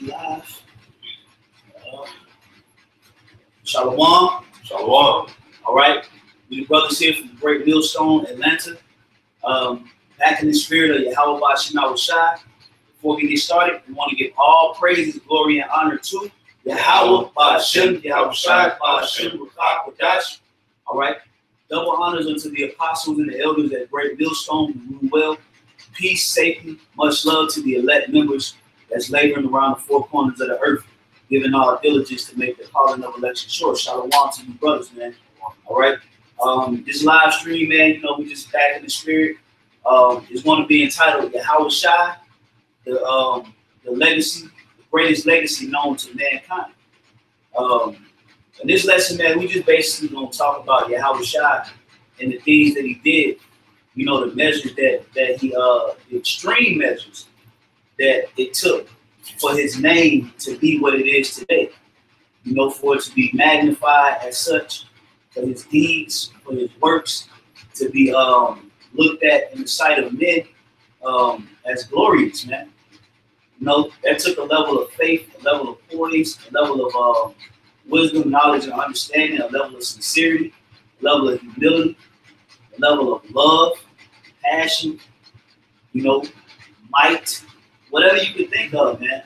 Live. Shalom. Shalom. All right. We the brothers here from the Great Millstone, Atlanta. Back in the spirit of Yahawashi. Before we get started, we want to give all praises, glory, and honor to Yahawashi, Yahawashi, all right. Double honors unto the apostles and the elders at Great Millstone who rule well. Peace, safety, much love to the elect members that's laboring around the four corners of the earth, giving our diligence to make the calling of election sure. Shalom to you brothers, man. All right. This live stream, man, you know, we just back in the spirit. It's going to be entitled Yahawashi, the legacy, the greatest legacy known to mankind. In this lesson, man, we just basically going to talk about Yahawashi and the things that he did. You know, the measures that he, the extreme measures that it took for his name to be what it is today. You know, for it to be magnified as such, for his deeds, for his works to be looked at in the sight of men as glorious, man. You know, that took a level of faith, a level of poise, a level of wisdom, knowledge, and understanding, a level of sincerity, a level of humility, a level of love, passion, you know, might, whatever you can think of, man.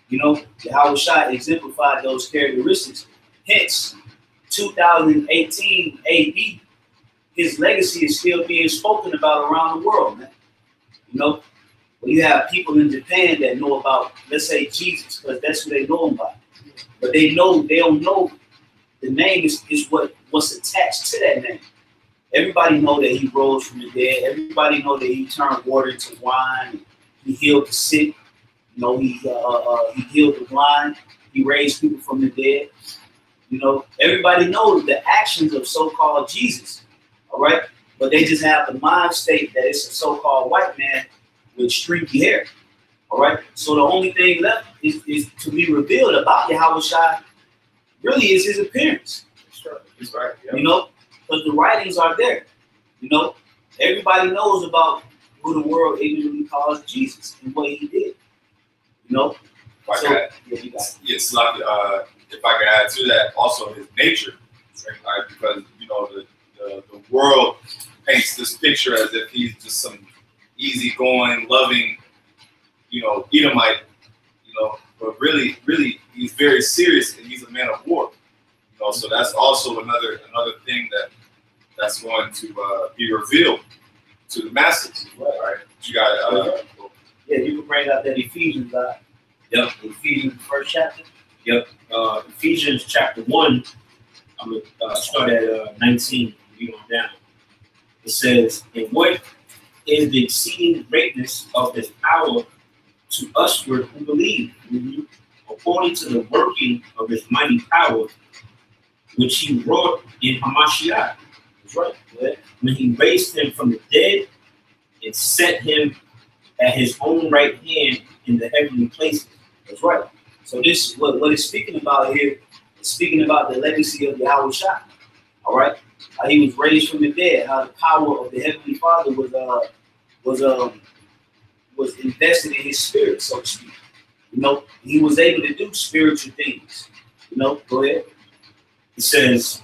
You know, Yahawashi exemplified those characteristics. Hence, 2018 AD, his legacy is still being spoken about around the world, man. You know, when you have people in Japan that know about, let's say, Jesus, because that's who they know him by. But they don't know the name is what's attached to that name. Everybody know that he rose from the dead. Everybody know that he turned water into wine. He healed the sick. You know, he healed the blind. He raised people from the dead. You know, everybody knows the actions of so-called Jesus. All right, but they just have the mind state that it's a so-called white man with streaky hair. All right, so the only thing left is to be revealed about Yahawashi. Really, is his appearance. That's right. Yeah. You know, because the writings are there. You know, everybody knows about who the world ignorantly calls Jesus and what he did. You know, Like so, that. yeah, you got it. It's like if I can add to that, also his nature, right? Because you know the world paints this picture as if he's just some easygoing, loving, you know, Edomite, you know, but really he's very serious and he's a man of war. You know, so that's also another thing that's going to be revealed to the masses. Right? You got yeah, you can bring out that Ephesians. Yep. Ephesians, first chapter. Yep. Ephesians chapter 1. I'm gonna start at 19. Read on down. It says, "And what is the exceeding greatness of his power to usward who believe, according to the working of his mighty power, which he wrought in Hamashiach." That's right. When he raised him from the dead and set him at his own right hand in the heavenly places. That's right. So this what it's speaking about here is speaking about the legacy of Yahawashi. All right. How he was raised from the dead, how the power of the Heavenly Father was invested in his spirit, so to speak. You know, he was able to do spiritual things. You know, go ahead. It says,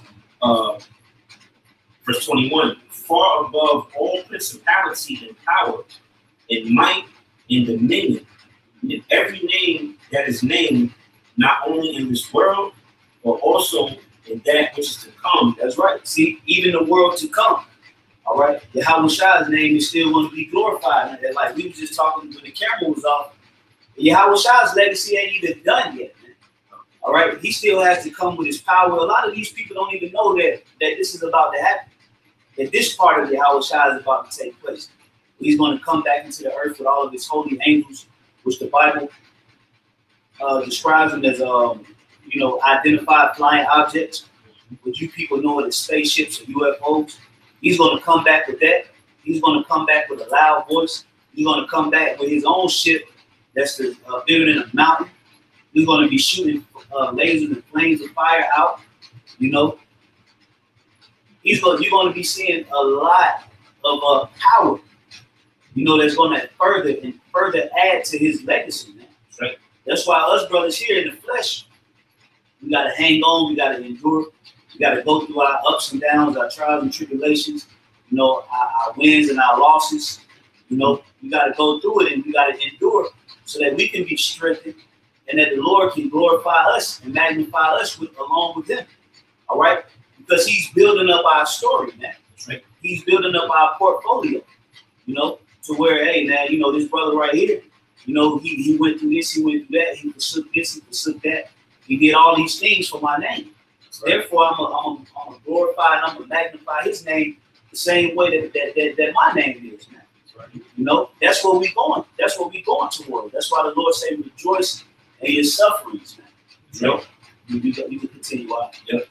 verse 21, "Far above all principality and power, and might, and dominion, in every name that is named, not only in this world, but also in that which is to come." That's right. See, even the world to come. All right. Yahawashi's name is still going to be glorified. And like we were just talking when the camera was off, Yahawashi's legacy ain't even done yet, man. All right. He still has to come with his power. A lot of these people don't even know that this is about to happen. That this part of Yahawashi is about to take place. He's going to come back into the earth with all of his holy angels, which the Bible describes them as, you know, identified flying objects, which you people know it as spaceships or UFOs. He's going to come back with that. He's going to come back with a loud voice. He's going to come back with his own ship that's bigger than a mountain. He's going to be shooting lasers and flames of fire out. You know, you're going to be seeing a lot of power. You know, that's going to further add to his legacy, man. Right. That's why us brothers here in the flesh, we got to hang on, we got to endure, we got to go through our ups and downs, our trials and tribulations, you know, our wins and our losses. You know, we got to go through it and we got to endure so that we can be strengthened and that the Lord can glorify us and magnify us along with him. All right? Because he's building up our story, man. Right? He's building up our portfolio, you know, to where, hey, man, you know, this brother right here, you know, he went through this, he went through that, he forsook this, he forsook that. He did all these things for my name. Right. Therefore, I'm going to glorify and I'm going to magnify his name the same way that my name is, man. Right. You know, that's what we going. That's what we going toward. That's why the Lord said, rejoice in your sufferings, man. You know, you can continue on. Yep.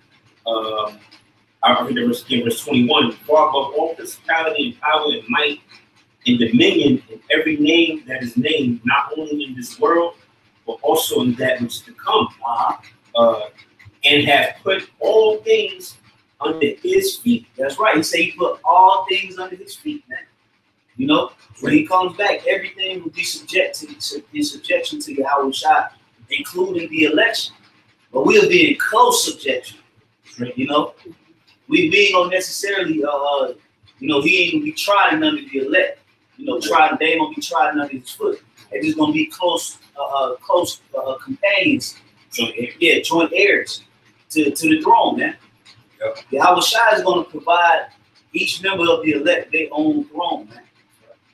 I'll read verse 21. Far above all principality and power and might and dominion and every name that is named, not only in this world, but also in that which is to come. And have put all things under his feet. That's right. He said he put all things under his feet, man. You know, when he comes back, everything will be in subjection to Yahawashi, including the election. But we'll be in close subjection. You know, we ain't gonna necessarily, you know, he ain't gonna be trying under the elect. You know, they ain't gonna be trying under his foot. They're just gonna be close companions. Joint heirs to the throne, man. Yep. Yahawashi is gonna provide each member of the elect their own throne, man.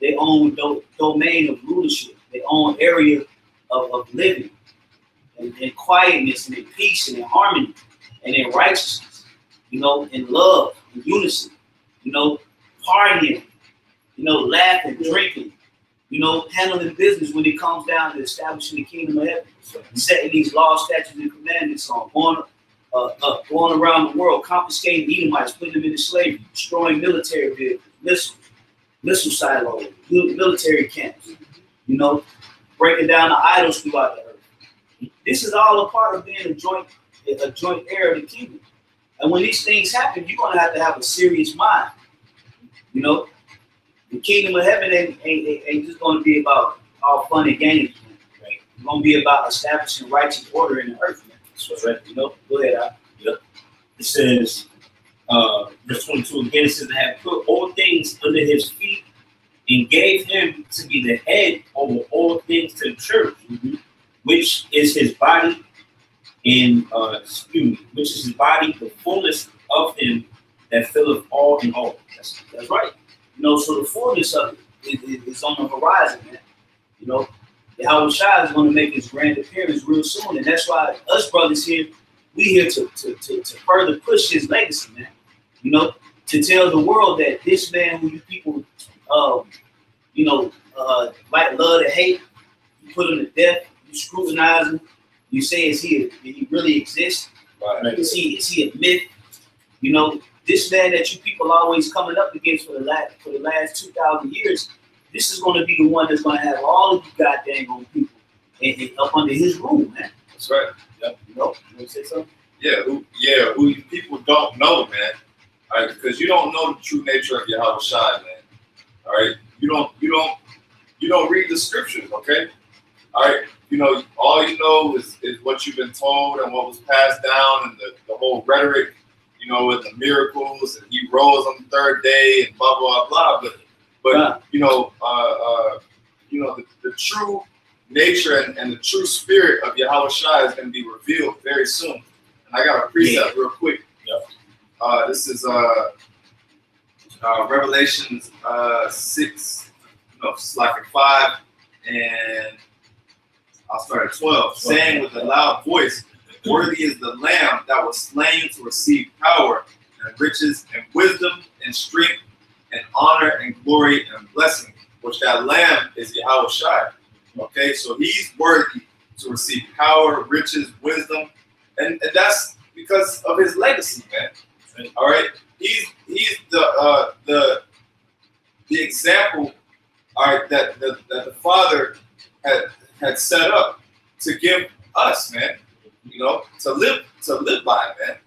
Their own domain of rulership, their own area of living, and quietness, and in peace, and in harmony, and in righteousness, you know, in love, in unison, you know, partying, you know, laughing, drinking, you know, handling business when it comes down to establishing the kingdom of heaven, setting these laws, statutes, and commandments on, going around the world, confiscating Edomites, putting them into slavery, destroying military vehicles, missile silos, military camps, you know, breaking down the idols throughout the earth. This is all a part of being a joint heir of the kingdom. And when these things happen, you're going to have a serious mind. You know, the kingdom of heaven ain't just going to be about all fun and games. Right? It's going to be about establishing righteous order in the earth. Man. That's right. You know, go ahead. Yep. It says, verse 22 again, it says, "To have put all things under his feet and gave him to be the head over all things to the church, which is his body, and which is his body, the fullness of him that filleth all in all." That's right. You know, so the fullness of it is on the horizon, man. You know, Yahawashi is going to make his grand appearance real soon, and that's why us brothers here, we here to further push his legacy, man. You know, to tell the world that this man who you people, you know, like love to hate, you put him to death, you scrutinize him, you say, did he really exist? Right. Is he a myth? You know, this man that you people always coming up against for the last 2,000 years, this is going to be the one that's going to have all of you goddamn people up under his rule, man. That's right. Yep. You know, you want to say something? Yeah, who people don't know, man. All right, because you don't know the true nature of Yahawashi, man. All right, you don't read the scriptures, okay? All right, you know, all you know is what you've been told and what was passed down, and the whole rhetoric, you know, with the miracles, and he rose on the third day, and blah blah blah. But you know, the true nature and the true spirit of Yahawashi is going to be revealed very soon. And I got a precept real quick. Yep. This is Revelations 6, it's like a 5, and I'll start at 12, saying with a loud voice, "Worthy is the Lamb that was slain to receive power and riches and wisdom and strength and honor and glory and blessing," which that Lamb is Yahawashi. Okay, so he's worthy to receive power, riches, wisdom, and that's because of his legacy, man. All right, he's the example, all right, that the Father had set up to give us, man. You know, to live by, man.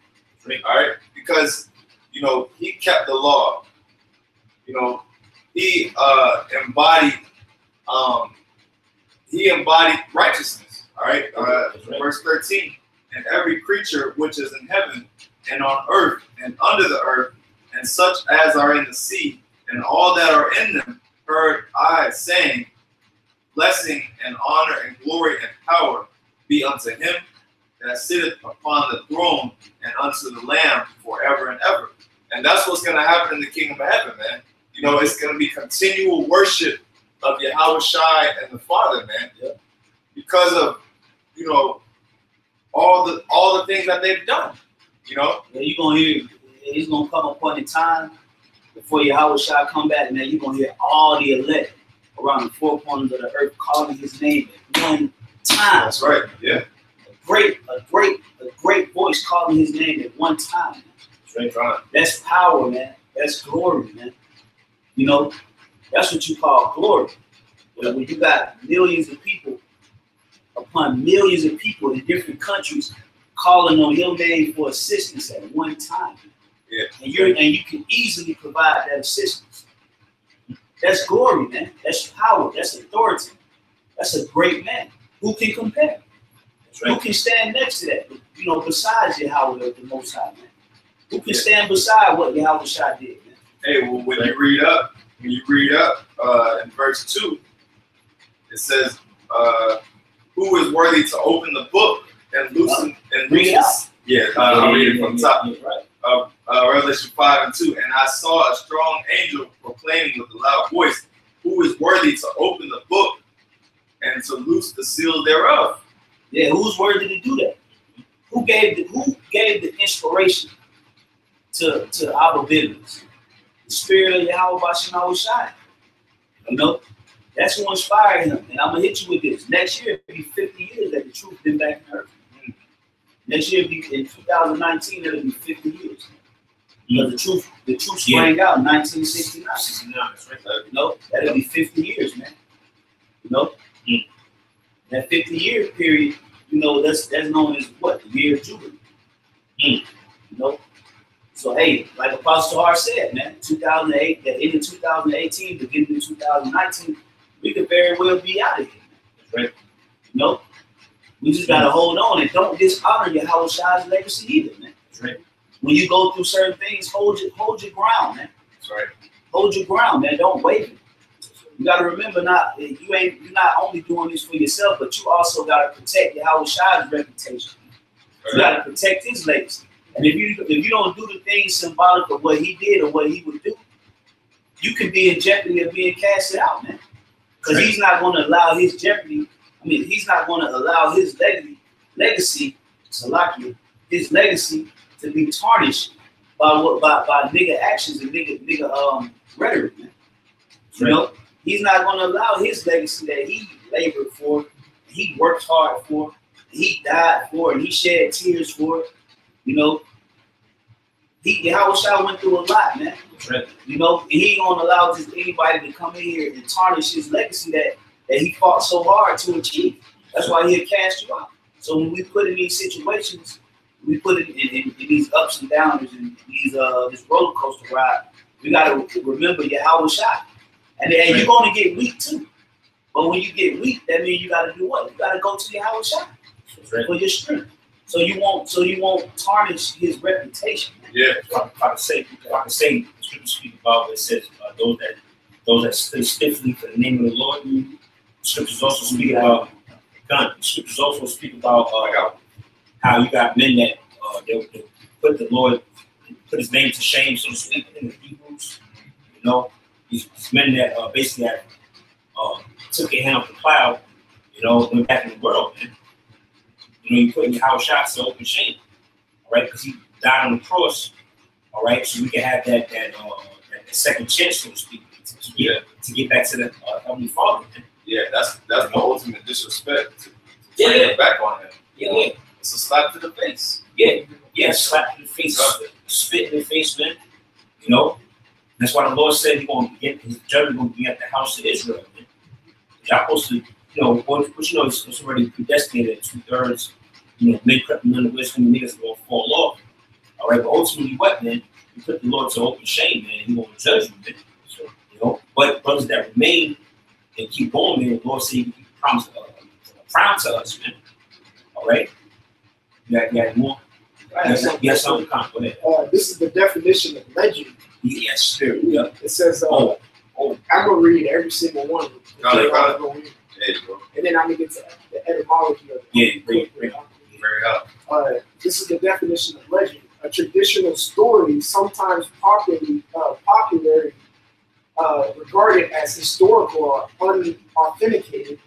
All right, because you know he kept the law. You know, he embodied righteousness. All right, verse 13. And every creature which is in heaven and on earth and under the earth, and such as are in the sea, and all that are in them, heard I saying, blessing and honor and glory and power be unto him that sitteth upon the throne and unto the Lamb forever and ever. And that's what's going to happen in the kingdom of heaven, man. You know, it's going to be continual worship of Yahawashi and the Father, man. Yeah. Because of, you know, all the things that they've done, you know. Yeah, you're going to hear, it's going to come upon a time before Yahawashi come back, man. You're going to hear all the elect around the four corners of the earth calling his name at one time. That's right, yeah. A great voice calling his name at one time. Man. That's right. That's power, man. That's glory, man. You know, that's what you call glory. When you got millions of people upon millions of people in different countries calling on your name for assistance at one time. Yeah. And you can easily provide that assistance. That's glory, man. That's power. That's authority. That's a great man. Who can compare? Right. Who can stand next to that? You know, besides Yahweh, the Most High, man. Who can stand beside what Yahawashi did, man? Hey, well, when you read up in verse 2, it says, who is worthy to open the book and loosen read it out. Yeah, I'll read it from the top. Right. Revelation 5 and 2. And I saw a strong angel proclaiming with a loud voice, who is worthy to open the book and to loose the seal thereof. Yeah, who's worthy to do that? Who gave the inspiration to our business? The spirit of Yahawashi. You know, that's who inspired him. And I'm gonna hit you with this. Next year it'll be 50 years that the truth been back in earth. Next year, in 2019, it'll be 50 years. Because the truth sprang out in 1969. You know, that'll be 50 years, man. You know, that 50-year period, you know, that's known as what? The year of Jubilee. You know, so hey, like Apostle Hart said, man, 2008, the end of 2018, beginning of 2019, we could very well be out of here. Right? You know. We just gotta hold on and don't dishonor Yahawashi's legacy either, man. That's right. When you go through certain things, hold your ground, man. That's right. Hold your ground, man. Don't waver. You gotta remember, you're not only doing this for yourself, but you also gotta protect Yahawashi's reputation. You gotta protect his legacy. And if you don't do the things symbolic of what he did or what he would do, you can be in jeopardy of being casted out, man. Because he's not going to allow his jeopardy. I mean, he's not going to allow his legacy, his legacy to be tarnished by nigga actions and nigga rhetoric, man. You know, he's not going to allow his legacy that he labored for, he worked hard for, he died for, and he shed tears for. You know, Yahawashi went through a lot, man. You know, and he ain't gonna allow just anybody to come in here and tarnish his legacy that he fought so hard to achieve. That's why he'll cast you out. So when we put in these situations, we put it in these ups and downs and these this roller coaster ride. We gotta remember Yahawashi, and you're gonna get weak too. But when you get weak, that means you gotta do what? You gotta go to Yahawashi for your strength. So you won't tarnish his reputation. Yeah, if I can say, the scripture speak about what it says, those that stood stiffly for the name of the Lord. The scriptures also speak about gun. The scriptures also speak about how you got men that they put the Lord, put his name to shame, so to speak, in the Hebrews. You know, these men that basically had, took their hand off the plow, you know, went back in the world, man. You know, you put Yahawashi to open shame, all right? Because he died on the cross, all right? So we can have that second chance, so to speak, to get back to the Heavenly Father. Man. Yeah, that's the ultimate disrespect to turn it back on him. Yeah. It's a slap to the face. Yeah, slap to the face, spit in the face, man. You know, that's why the Lord said his judgment going to be at the house of Israel, man. Y'all supposed to. You know, but you know, it's already predestinated at 2/3. You know, men crept none of wisdom, niggas are gonna fall off. All right, but ultimately, what, man? You put the Lord to open shame, man. He won't judge you, man. So, you know, but brothers that remain and keep going, man, the Lord said He promised a crown to us, man. All right. You got more? You got something? Go ahead. This is the definition of legend. Yes, spirit. Yeah. It says, I'm going to read every single one. And then I'm going to get to the etymology of it. Yeah, great. This is the definition of legend. A traditional story, sometimes popular, regarded as historical or unauthenticated,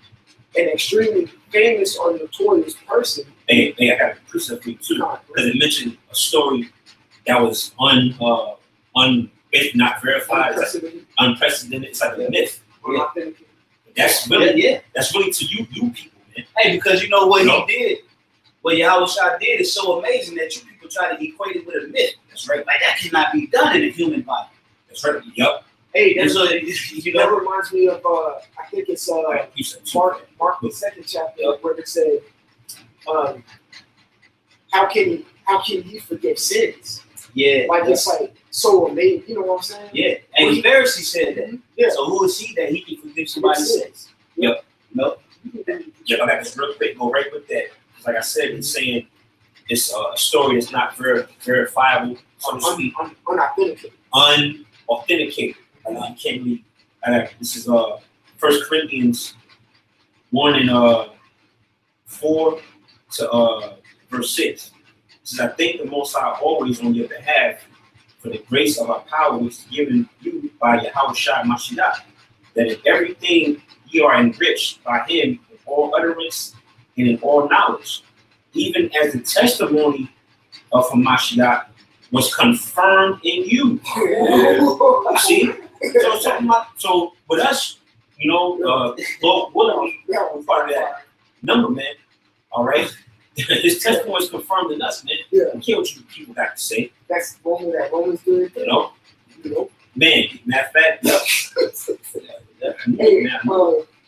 an extremely famous or notorious person. They got a precept too, because it mentioned a story that was not verified, unprecedented. It's like a myth. Yeah. That's really, that's really to you people, man. Hey, because you know what he did, what Yahawashi did is so amazing that you people try to equate it with a myth. That's right. Like that cannot be done in a human body. That's right. Yep. Hey, that reminds me of I think it's Mark the 2nd chapter where it said, how can you forgive sins? Yeah. Like it's like so amazing, you know what I'm saying? Yeah. And the Pharisee said that. Yeah. So who is he that he can forgive somebody's sins? Yep. No. Yeah, I got this real quick. Go right with that. Like I said, it's saying it's a story that's not verifiable, so to speak. Unauthenticated. You can't really. This is 1 Corinthians 1 and 4 to verse 6. It says, I thank the Most High always on your behalf for the grace of our power which is given you by Yahawashi Mashiach, that in everything ye are enriched by him in all utterance and in all knowledge, even as the testimony of Mashiach was confirmed in you. See? So with us, you know, Lord willing, we're part of that number, man. All right? His testimony is confirmed in us, man. Yeah. I care what you people got to say. That's the moment that Romans did. You know? Man, matter of fact, Hey,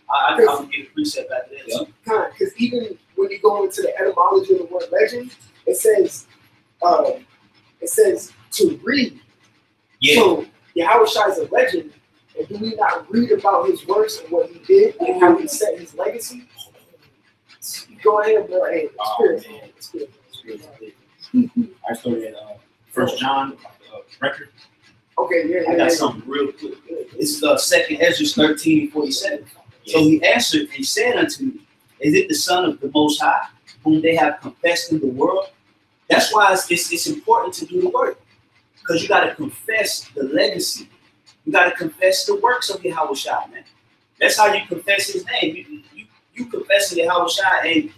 I'm gonna get a precept back to that. Because even when you go into the etymology of the word legend, it says to read. Yeah. So Yahawashi is a legend, and do we not read about his works and what he did and how he set his legacy? Go ahead, bro. Hey, spirit. I started at 1 John record. Okay, yeah. I got something real quick. This is 2nd Ezra 13:47. So he answered and said unto me, is it the Son of the Most High, whom they have confessed in the world? That's why it's important to do the work. Because you got to confess the legacy. You got to confess the works of Yahawashi, man. That's how you confess his name. You confess Yahawashi and,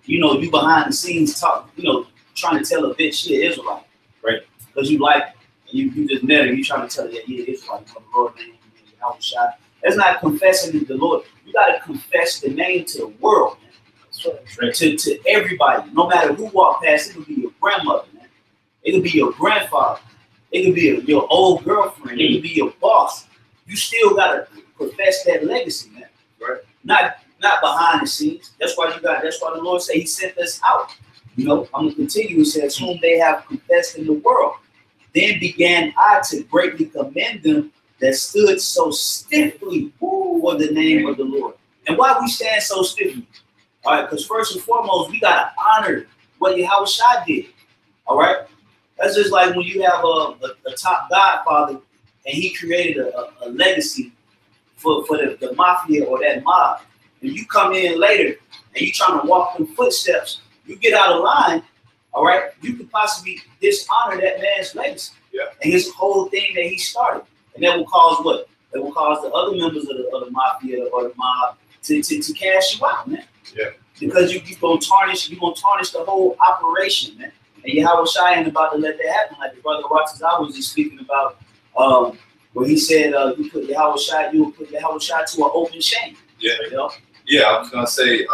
you know, you behind the scenes talk, you know, trying to tell a bitch she an Israelite. Right? Because you like, you just met her, you trying to tell her that you're Israelite. You know, the Lord name, Yahawashi. That's not confessing the Lord. You got to confess the name to the world, man. Right. To everybody, no matter who walk past. It could be your grandmother, man. It could be your grandfather. It could be your old girlfriend. It could be your boss. You still got to profess that legacy, man. Right. Not behind the scenes. That's why the Lord said he sent us out. You know, I'm gonna continue. He says, whom they have confessed in the world. Then began I to greatly commend them that stood so stiffly for the name of the Lord. And why we stand so stiffly? All right, because first and foremost, we gotta honor what Yahawashi did. All right, that's just like when you have a top godfather and he created a legacy for the mafia or that mob, and you come in later and you trying to walk them footsteps, you get out of line. All right, you could possibly dishonor that man's legacy and his whole thing that he started. And that will cause what? That will cause the other members of the mafia or the mob to cash you out, man. Yeah. Because you're gonna tarnish the whole operation, man. And Yahawashi ain't about to let that happen. Like the brother Watazar was just speaking about, where he said you will put Yahawashi to an open shame. Yeah. You know? Yeah, I was gonna say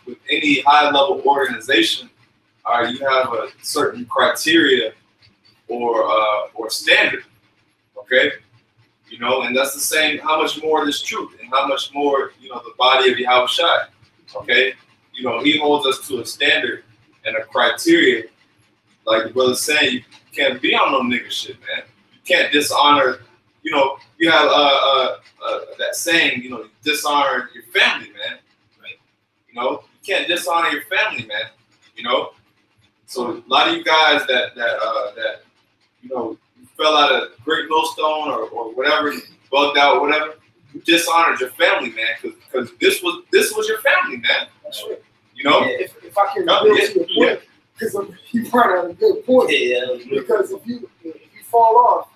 with any high level organization, you have a certain criteria or standard. Okay. You know, and that's the same. How much more this truth, and how much more, you know, the body of Yahawashi. Okay, you know, he holds us to a standard and a criteria. Like the brother's saying, you can't be on no nigga shit, man. You can't dishonor. You know, you have that saying. You know, you dishonor your family, man. Right? You know, you can't dishonor your family, man. You know, so a lot of you guys that you know, you fell out of Great Millstone or whatever, bugged out, whatever. You dishonored your family, man, because this was your family, man. That's right. You know, If I can build to your point, because you brought out a good point. Because if you fall off,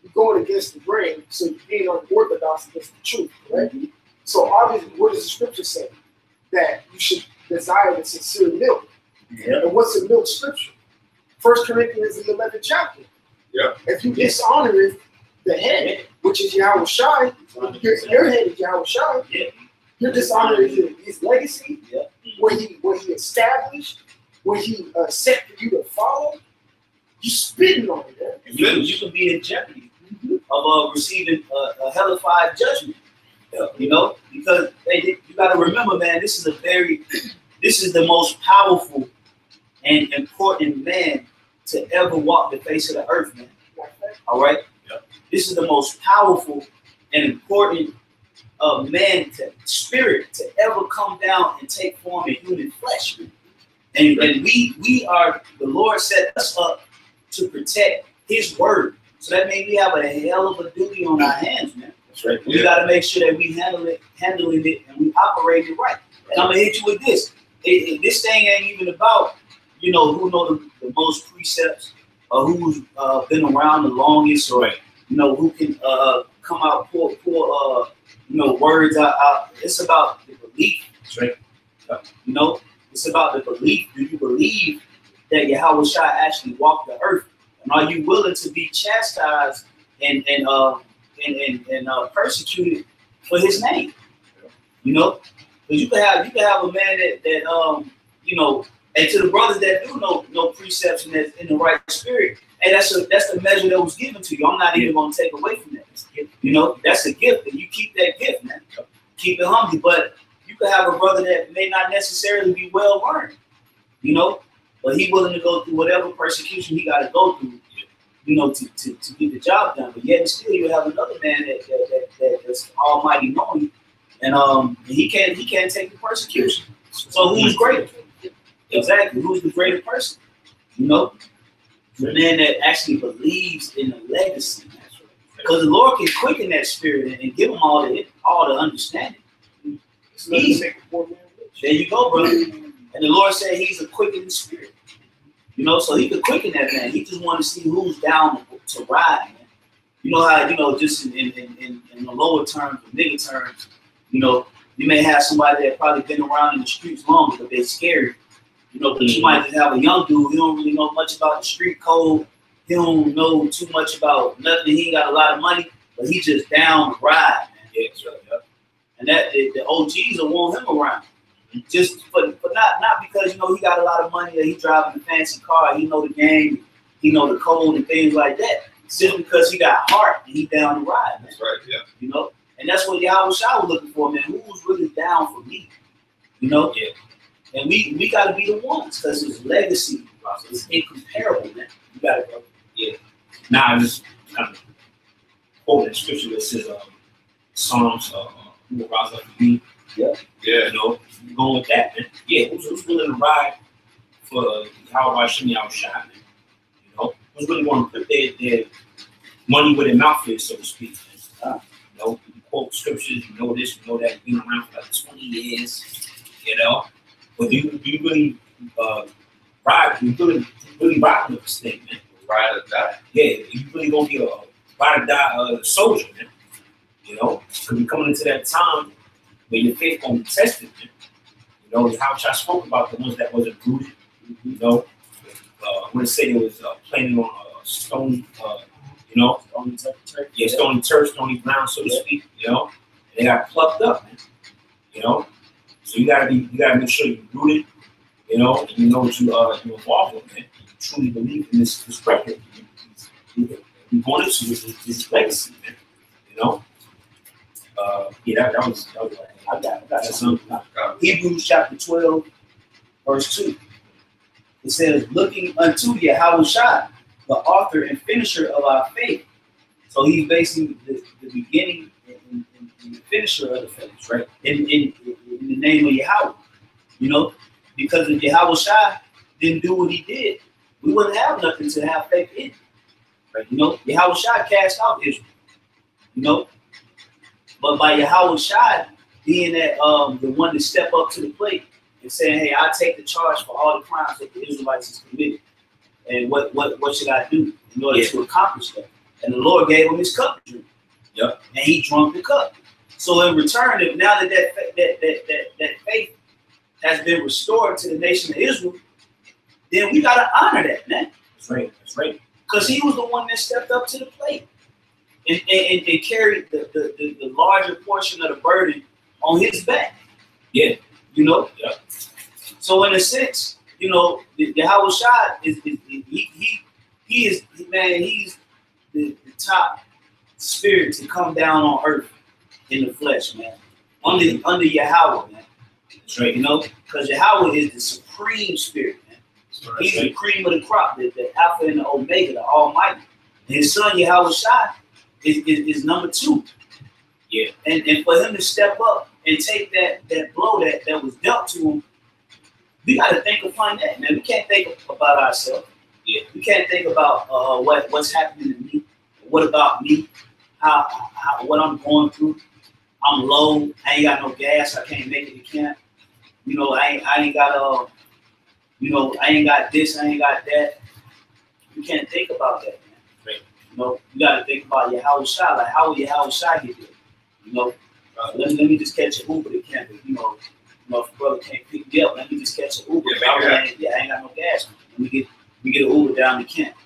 you're going against the grain, so you're being unorthodox against the truth, right? So obviously, what does the scripture say? That you should desire the sincere milk. Yeah. And what's the milk scripture? 1 Corinthians, the 11th chapter. Yeah. If you dishonor the head, which is Yahawashi, your head is Yahawashi. Yeah. You're dishonoring his legacy, Yeah. what he established, what he set for you to follow. You spitting on it, man. You can be in jeopardy of receiving a hellified judgment. You know, because you got to remember, man, this is the most powerful and important man to ever walk the face of the earth, man. All right? Yep. This is the most powerful and important spirit to ever come down and take form in human flesh. And we are, the Lord set us up to protect his word. So that means we have a hell of a duty on our hands, man. That's right. We got to make sure that we handling it and we operate it right. And I'm going to hit you with this. This thing ain't even about, you know, who know the most precepts or who's been around the longest, or, you know, who can come out pour you know, words out. It's about the belief. That's right. You know, it's about the belief. Do you believe that Yahawashi actually walked the earth? And are you willing to be chastised and persecuted for his name? You know, because you can have a man that you know, and to the brothers that do know precepts and that's in the right spirit, hey, that's the measure that was given to you. I'm not even going to take away from that. You know, that's a gift, and you keep that gift, man. Keep it humble. But you could have a brother that may not necessarily be well learned, you know, but he willing to go through whatever persecution he got to go through, you know, to get the job done. But yet and still, you have another man that's almighty knowing, and he can't take the persecution. So who's greater? Exactly, who's the greater person? You know, the man that actually believes in the legacy. Because the Lord can quicken that spirit and give him all the understanding. Easy. There you go, brother. And the Lord said he's a quickening spirit. You know, so he could quicken that man. He just want to see who's down to ride, man. You know how, you know, just in the lower terms, the nigger terms, you know, you may have somebody that probably been around in the streets longer, but they're scary. You know, but you might just have a young dude, he don't really know much about the street code. He don't know too much about nothing. He ain't got a lot of money, but he just down to ride, man. Yeah, right. Yep. And that the OGs will want him around. Just but not because, you know, he got a lot of money or he driving a fancy car, he know the game, he know the code and things like that. It's just because he got heart and he down to ride, man. That's right, yeah. You know? And that's what Yahawashi was looking for, man. Who was really down for me? You know? Yeah. And we got to be the ones, because his legacy is incomparable, man. You got to go. Yeah. Now I just kind of quote that scripture that says Psalms who will rise up for me. Yeah. Yeah. You know, going with that, man. Yeah, who's willing to ride for Yahawashi, man? You know, who's really going to put their money where their mouth is, so to speak. You know, you quote scriptures, you know this, you know that, you've been around for like 20 years, you know. But do you really ride? You really ride with this thing, man? Ride or die. Yeah, you really gonna be a ride or die soldier, man. You know, because we're coming into that time where your faith gonna be tested, man. You know, how I spoke about the ones that wasn't rooted. You know, I want to say it was planted on a stony, you know, stony turf, stony ground, so to speak. You know, and they got plucked up, man. You know. So you gotta make sure you're rooted, you know, and you know what you're involved with, man. You truly believe in this record. You're going into this legacy, man. You know. Yeah, that was I got something. Hebrews chapter 12, verse 2. It says, looking unto Yahawashi, the author and finisher of our faith. So he's basically the beginning and the finisher of the faith, right? In the name of Yahweh, you know, because of Yahawashi, didn't do what he did, we wouldn't have nothing to have faith in. Right? You know, Yahawashi cast out Israel. You know, but by Yahawashi being that the one to step up to the plate and saying, "Hey, I take the charge for all the crimes that the Israelites has committed, and what should I do in order to accomplish that?" And the Lord gave him his cup to drink. Yep, and he drank the cup. So in return, if now that faith has been restored to the nation of Israel, then we gotta honor that, man. That's right. That's right. Because he was the one that stepped up to the plate and carried the larger portion of the burden on his back. Yeah, you know. Yeah. So in a sense, you know, the Yahawashi is he's the top spirit to come down on earth in the flesh, man. Under Yahawashi, man. That's right. You know, because Yahawashi is the supreme spirit, man. He's the cream of the crop, the Alpha and the Omega, the Almighty. And his son Yahawashi is number 2. Yeah. And for him to step up and take that blow that was dealt to him, we got to think upon that, man. We can't think about ourselves. Yeah. We can't think about what's happening to me. What about me? How what I'm going through. I'm low. I ain't got no gas. I can't make it to camp. You know, I ain't got you know, I ain't got this. I ain't got that. You can't think about that, man. Right. You know, you got to think about Yahawashi. Like, how will Yahawashi get there? You know, let me just catch an Uber to camp. You know, if a brother can't pick me up, let me just catch an Uber. I ain't got no gas. We get an Uber down to camp.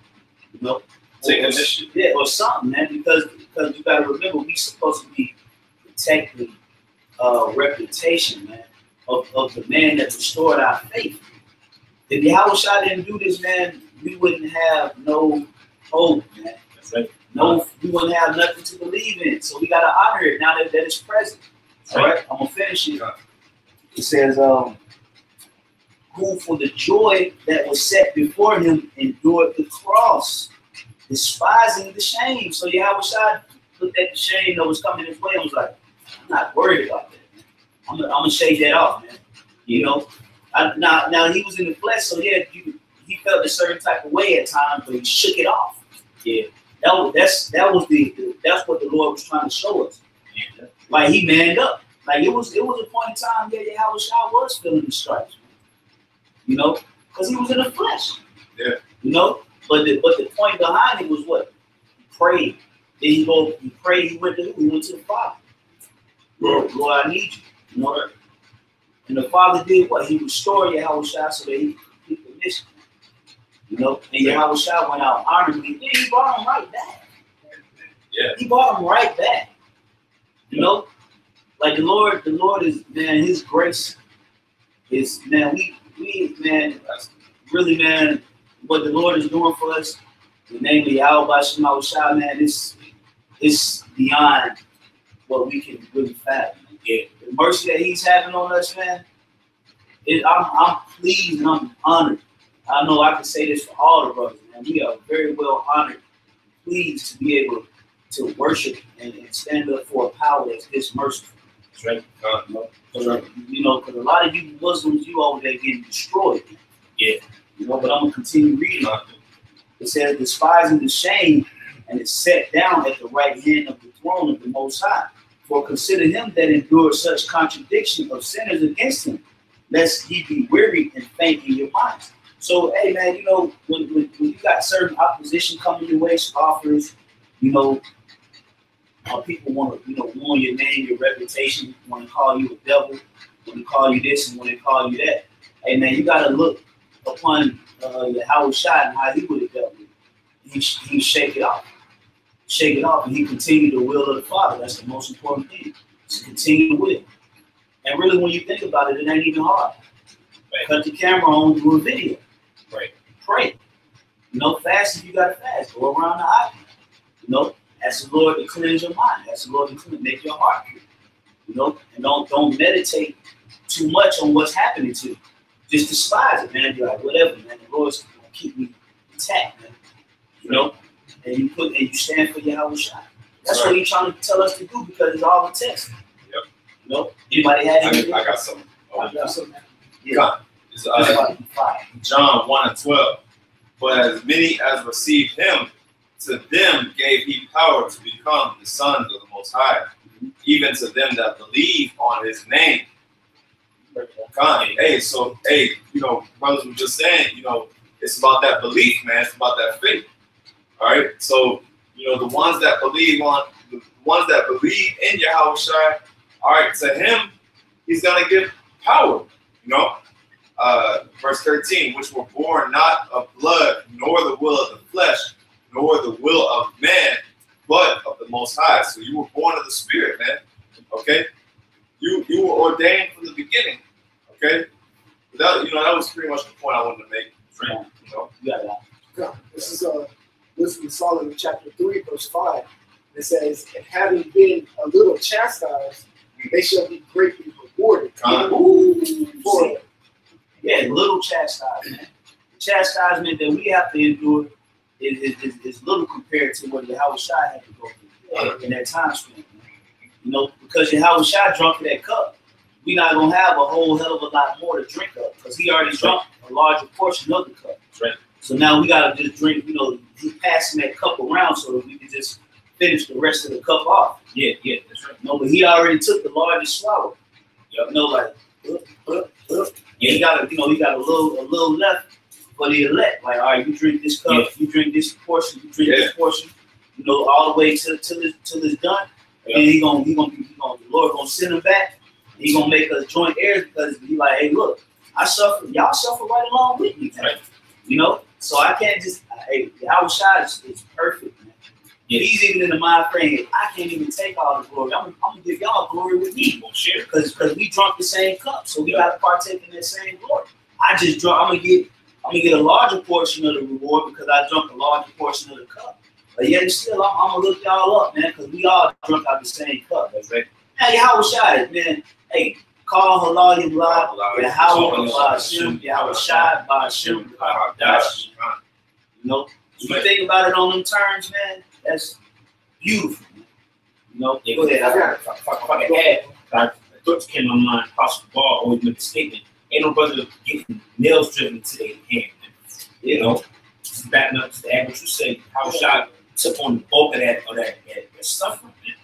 You know, take a mission. Yeah, or something, man. Because you got to remember, we supposed to be protecting reputation, man, of the man that restored our faith. If Yahawashi didn't do this, man, we wouldn't have no hope, man. That's right. No, we wouldn't have nothing to believe in. So we got to honor it now that it's present. All right, I'm going to finish it. It says, who for the joy that was set before him endured the cross, despising the shame. So Yahawashi looked at the shame that was coming his way and was like, I'm not worried about that, man. I'm going to shake that off, man. You know? Now he was in the flesh, so yeah, he felt a certain type of way at times, but he shook it off. Yeah, that's what the Lord was trying to show us. Yeah. Like he manned up. Like it was a point in time that Yahawashi was feeling the stripes, man. You know, because he was in the flesh. Yeah. You know, but the point behind it was what? He prayed. Then he prayed. He went to the Father. Lord, I need you. You know. And the Father did what? He restored Yahawashi so that he could complete the mission. You know, and Yahawashi went out honorably. Yeah, he brought him right back. Yeah. He brought him right back. You know? Like the Lord is, man, his grace is, man, we man, really, man, what the Lord is doing for us, the name of Yahawashi, man, it's beyond what we can really fathom. Yeah. The mercy that he's having on us, man, I'm pleased and I'm honored. I know I can say this for all the brothers, man. We are very well honored, pleased to be able to worship and stand up for a power that's this merciful. That's right. You know, because a lot of you Muslims, you over there getting destroyed. Yeah. You know, but I'm going to continue reading. It says, despising the shame, and it's set down at the right hand of the throne of the Most High. For consider him that endures such contradiction of sinners against him, lest ye be weary and faint in your minds. So, hey, man, you know, when you got certain opposition coming your way, scoffers, you know, people want to, you know, ruin your name, your reputation, want to call you a devil, want to call you this and want to call you that. Hey, man, you got to look upon Yahawashi and how he would have dealt with it. He shake it off. Shake it off, and he continued the will of the Father. That's the most important thing. To continue the will. And really, when you think about it, it ain't even hard. Right. Cut the camera on, do a video. Right. Pray. You know, fast if you got to fast. Go around the island. You know, ask the Lord to cleanse your mind. Ask the Lord to make your heart pure. You know, and don't meditate too much on what's happening to you. Just despise it, man. Be like, whatever, man. The Lord's gonna keep me intact, man. You know. And you stand for Yahawashi. That's what he's trying to tell us to do because it's all a test. Yep. You know? Anybody had anything? I got something. I got something. Yeah. It's, John 1:12. But as many as received him, to them gave he power to become the sons of the Most High, even to them that believe on his name. Hey, so, hey, you know, brothers were just saying, you know, it's about that belief, man. It's about that faith. All right. So, you know, the ones that believe in Yahawashi, all right, to him, he's going to give power, you know. Verse 13, which were born not of blood, nor the will of the flesh, nor the will of man, but of the Most High. So you were born of the Spirit, man. Okay? You were ordained from the beginning. Okay? That, you know, that was pretty much the point I wanted to make. Yeah. You know? Yeah. This is Wisdom of Solomon, chapter 3, verse 5. It says, and having been a little chastised, they shall be greatly rewarded. For it. Yeah, little chastisement. The chastisement that we have to endure is little compared to what Yahawashi had to go through in that time span. You know, because Yahawashi drunk that cup, we're not going to have a whole hell of a lot more to drink of because he already drunk a larger portion of the cup. Right. So now we got to just drink, you know, he's passing that cup around so that we can just finish the rest of the cup off. Yeah, that's right. No, but he already took the largest swallow. You know, like, yeah, he got a little left for the elect. Like, all right, you drink this cup, you drink this portion, you drink this portion, you know, all the way till it's done. And then the Lord gonna send him back. He gonna make us joint heirs because he like, hey, look, I suffer, y'all suffer right along with me, man. Right. You know, so I can't just, hey, Yahawashi is perfect, man. Yeah. He's even in the mind frame. I can't even take all the glory. I'm gonna give y'all glory with me, because we drunk the same cup, so we gotta partake in that same glory. I just drunk. I'm gonna get a larger portion of the reward because I drunk a larger portion of the cup. But yet still, I'm gonna look y'all up, man, because we all drunk out the same cup. That's right. Hey, Yahawashi, man. Hey, call halal yablah, Yahawashi, Ba'ashem, Yahawashi, Ba'ashem, Ba'adash. You know, if you think about it on them terms, man, that's beautiful. You know, go ahead. If I can add, I thought came to my mind. Apostle Ball always made the statement: "Ain't no brother getting nails driven to their hand." You know, just backing up to add what you say. Yahawashi took on the bulk of that suffering, man.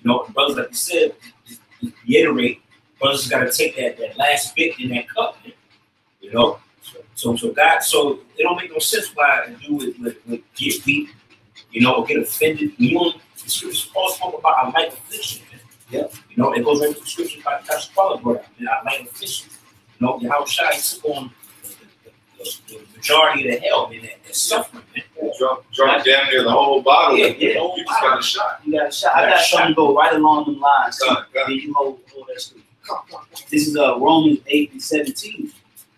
You know, brothers, like you said, just reiterate. Brothers got to take that last bit in that cup, man. You know, so God, so it don't make no sense why I do it with get weak, you know, or get offended. You know, the scriptures all talk about our light affliction, man. Yeah, you know, it goes right to the scriptures by Pastor Paul brought out, man, our light affliction. You know, Yahawashi took on the majority of the hell, man, that suffering, man. Drunk damn near the whole bottle. Yeah. You just got a shot. You got a shot. I got something to go right along the lines. Then you hold that scripture. This is Romans 8:17.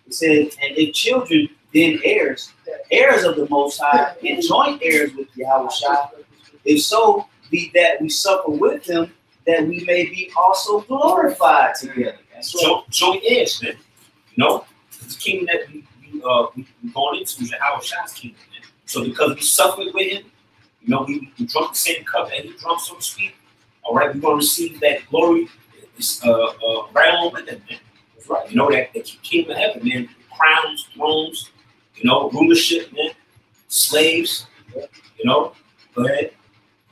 It says, and if children, then heirs of the Most High, and joint heirs with Yahawashi, if so be that we suffer with him, that we may be also glorified together. So joint heirs, man. You know, the kingdom that we going into is Yahawashi's kingdom, man. So because we suffered with him, you know, we drunk the same cup that he drunk, so to speak. All right, we're going to receive that glory. Right along with them, man. That's right. You know that kingdom of heaven, man. Crowns, thrones, you know, rulership, man. Slaves, you know. Go ahead.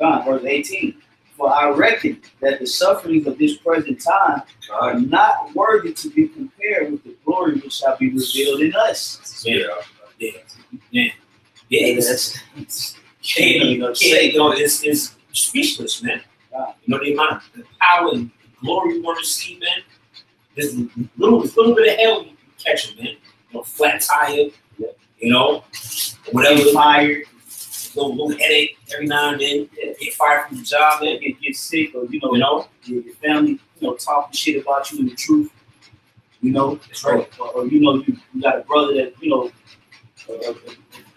Verse 18. For I reckon that the sufferings of this present time are not worthy to be compared with the glory which shall be revealed in us. Yeah. It's speechless, man. You know, the amount of power and glory we want to see, man. There's a little bit of hell you catch it, man. You know, flat tire, you know, whatever, fired, little headache every now and then. Get fired from the job, man. Get sick, or you know, your family, you know, talking shit about you in the truth. You know, that's right. Or you know, you got a brother that you know,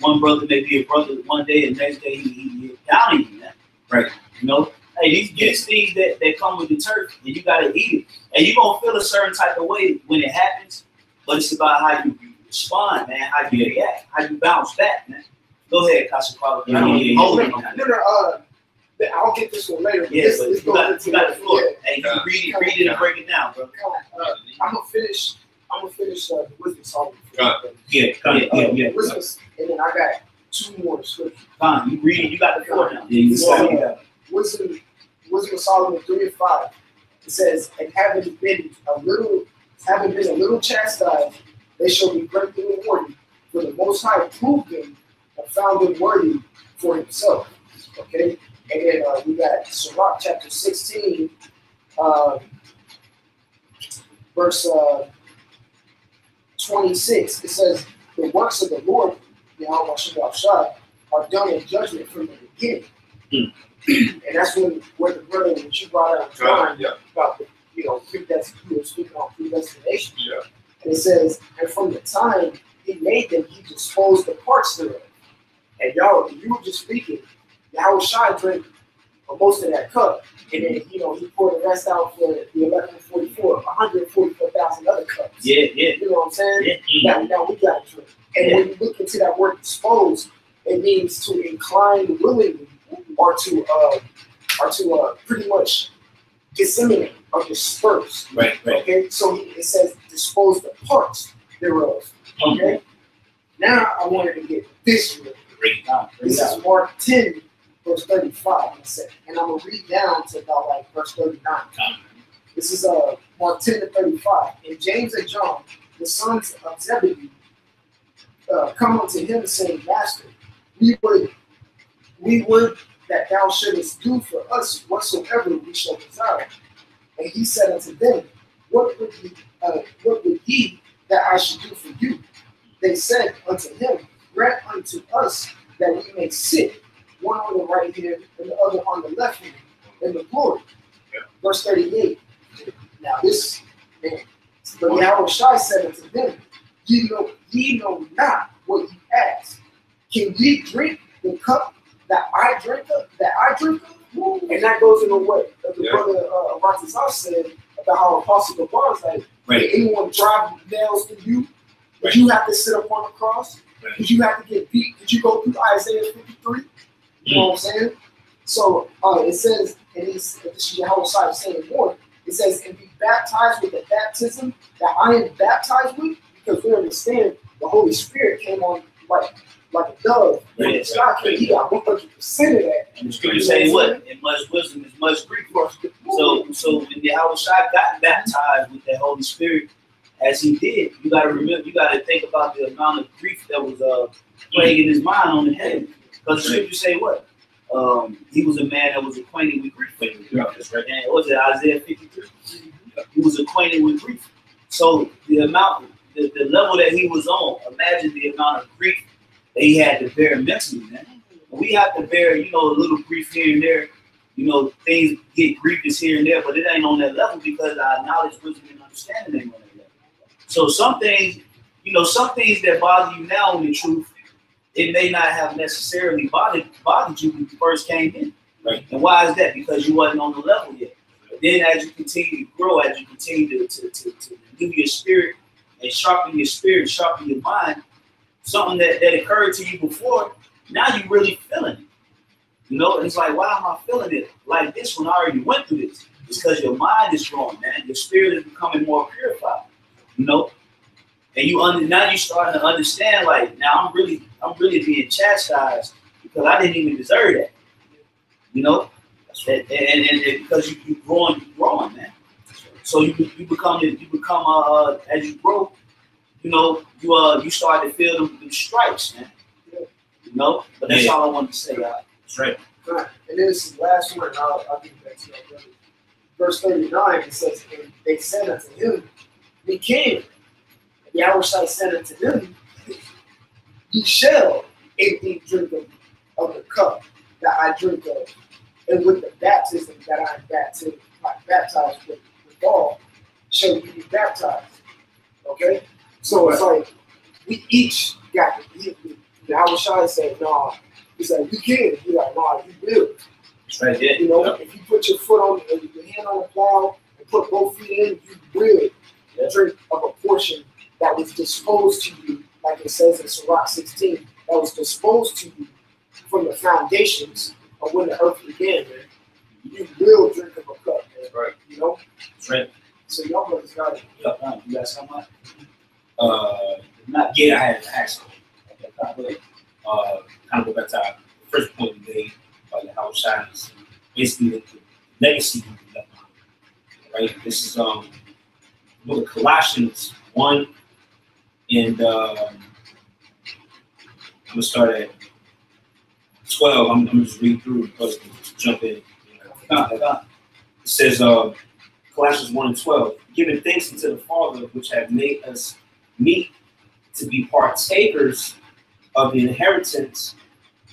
one brother may be a brother one day, and the next day he down on you, man. Right. You know. Hey, these things that come with the turf, and you gotta eat it. And you're gonna feel a certain type of way when it happens, but it's about how you respond, man, how you react, how you bounce back, man. Go ahead, Kasha Kwala. I'll get this one later. Yeah, but you got the floor. Yeah. Hey, you read it and break it down, bro. I'm gonna finish finish the wisdom song. Yeah. Wisdom, and then I got 2 more scriptures. You read it. You got the 4 now. Yeah, you So, got Wisdom of Solomon 3:5. It says, and having been a little chastised, they shall be greatly rewarded. For the Most High proved them and found them worthy for himself. Okay? And then we got Sirach chapter 16, verse 26. It says, the works of the Lord, Yahawashi, are done in judgment from the beginning. And that's where the brother that you brought out about the, speaking on predestination. Yeah. And it says, and from the time he made them, he disposed the parts thereof. And y'all, you were just speaking, Yahawashi drank most of that cup, and then he poured the rest out for the 144,000 other cups. Yeah. You know what I'm saying? Yeah. Now we got to drink. And when you look into that word "dispose," it means to incline willingly, or to pretty much disseminate or disperse. Right. Okay, so it says dispose the parts thereof. Okay. Now I wanted to get this real quick. This is Mark 10, verse 35. And I'm gonna read down to about like verse 39. This is Mark 10 to 35. And James and John, the sons of Zebedee, come unto him saying, Master, we would that thou shouldest do for us whatsoever we shall desire. And he said unto them, What would ye that I should do for you? They said unto him, Grant unto us that we may sit, one on the right hand and the other on the left hand, in the glory. Yeah. Verse 38. Now this, man, but Yahawashi said unto them, Ye know not what ye ask. Can ye drink the cup that I drink of? And that goes in the way that the brother Ratazar said about how Apostle Gabar is like, Did anyone drive nails to you? Did you have to sit up on the cross? Did you have to get beat? Did you go through Isaiah 53? You know what I'm saying? So it says, and this is Yahawashi saying more, it says, and be baptized with the baptism that I am baptized with, because we understand the Holy Spirit came on like a dove. He got 100% of that. And the scripture say what? In much wisdom is much grief. So when Yahawashi got baptized with that Holy Spirit, as he did, you got to remember, you got to think about the amount of grief that was plaguing his mind on the head. Because the scripture say what? He was a man that was acquainted with grief. That's right. And what was it, Isaiah 53? He was acquainted with grief. So the amount, the level that he was on, imagine the amount of grief that he had to bear mentally, man. We have to bear, a little grief here and there. Things get grievous here and there, but it ain't on that level because our knowledge, wisdom, and understanding ain't on that level. So some things that bother you now in the truth, it may not have necessarily bothered you when you first came in. Right. And why is that? Because you wasn't on the level yet. But then as you continue to grow, as you continue to renew your spirit and sharpen your spirit, sharpen your mind, something that occurred to you before, now you really feeling it. And it's like, why am I feeling it like this when I already went through this? It's because your mind is growing, man. Your spirit is becoming more purified, And now you're starting to understand, like, now I'm really being chastised because I didn't even deserve that. And because you're growing, man. So you become as you grow, you start to feel them stripes, man. But that's all I wanted to say, y'all. That's right. And then this is the last one, and I'll give it back to you, brother. Verse 39, it says, and they said unto him, We can. And Yahawashi said unto them, Ye shall indeed drink of the cup that I drink of, and with the baptism that I am baptized with all, shall you be baptized. Okay? So it's like, we each got it. Yahawashi said, no. He's like, you can. He's like, no, you will. That's right. Yeah. If you put your foot on, your hand on the plow and put both feet in, you will drink of a portion that was disposed to you, like it says in Sirach 16, that was disposed to you from the foundations of when the earth began, man. You will drink of a cup, man. Right. That's right. So y'all brothers got it. You got something? Not yet. I had to ask him. Kind of go back to our first point we made about Yahawashi is basically the legacy we left behind. Right? This is book of Colossians 1, and I'm gonna start at 12. I'm gonna just read through because jump in. It says Colossians 1 and 12, giving thanks unto the Father which have made us meet to be partakers of the inheritance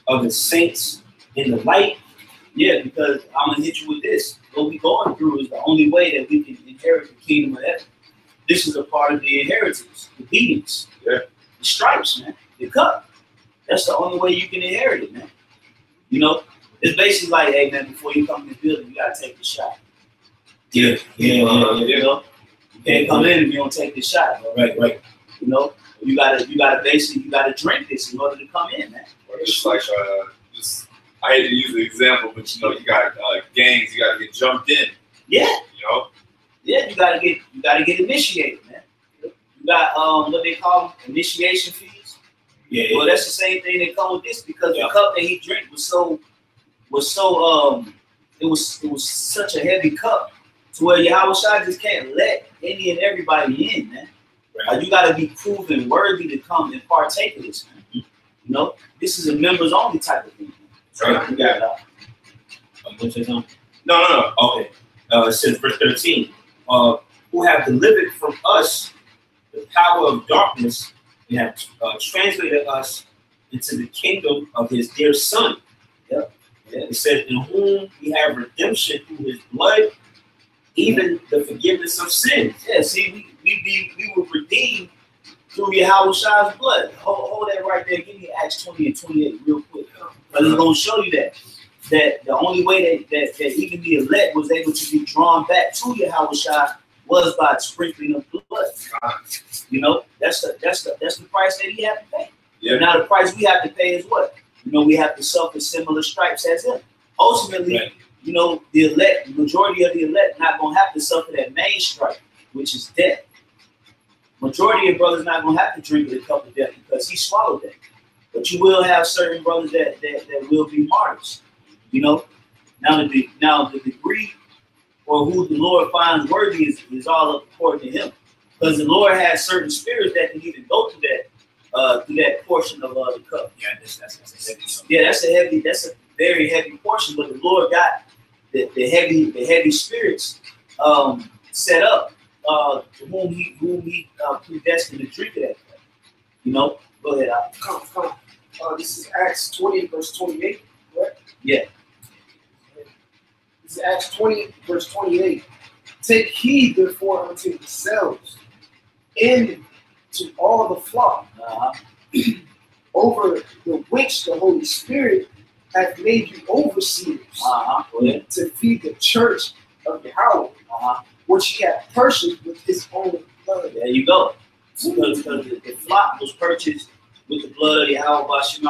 of the saints in the light. Yeah, because I'm gonna hit you with this. What we're going through is the only way that we can inherit the kingdom of heaven. This is a part of the inheritance, the beatings, the stripes, man, the cup. That's the only way you can inherit it, man. You know, it's basically like, hey, man, before you come in the building, you gotta take the shot. Yeah. You know, you can't come in if you don't take the shot. Bro. Right. You know, you gotta drink this in order to come in, man. Or just like I hate to use the example, but you know, you got gangs, you gotta get jumped in. Yeah. You know? Yeah, you gotta get initiated, man. You got what they call initiation fees. Yeah. Well, that's the same thing that come with this because the cup that he drank was such a heavy cup to where Yahawashi just can't let any and everybody in, man. Right. You gotta be proven worthy to come and partake of this, man. You know, this is a members only type of thing. Right. You got No. Okay. It says verse 13. Who have delivered from us the power of darkness and have translated us into the kingdom of his dear Son. Yep. Yeah. It says, in whom we have redemption through his blood, even the forgiveness of sins. Yeah, see, we were redeemed through Yahawashi's blood. Hold that right there. Give me Acts 20 and 28 real quick. Because it's going to show you that the only way that even the elect was able to be drawn back to Yahawashi was by sprinkling of blood. You know, that's the price that he had to pay. Yeah. Now the price we have to pay is what? You know, we have to suffer similar stripes as him. Ultimately, right. You know, the majority of the elect not going to have to suffer that main stripe, which is death. Majority of brothers not going to have to drink the cup of death because he swallowed that. But you will have certain brothers that will be martyrs. You know, now the degree or who the Lord finds worthy is all up according to him. Because the Lord has certain spirits that can even go through that portion of the cup. Yeah, that's a heavy. Yeah, that's a very heavy portion. But the Lord got the heavy spirits set up to whom he predestined to drink of that cup. You know, go ahead. Come. This is Acts 20 verse 28, right? Yeah. This is Acts 20 verse 28. Take heed therefore unto yourselves and to all the flock, over the which the Holy Spirit hath made you overseers, to feed the church of Yahawashi, which he hath purchased with his own blood. There you go. Because the flock was purchased with the blood of Yahawashi.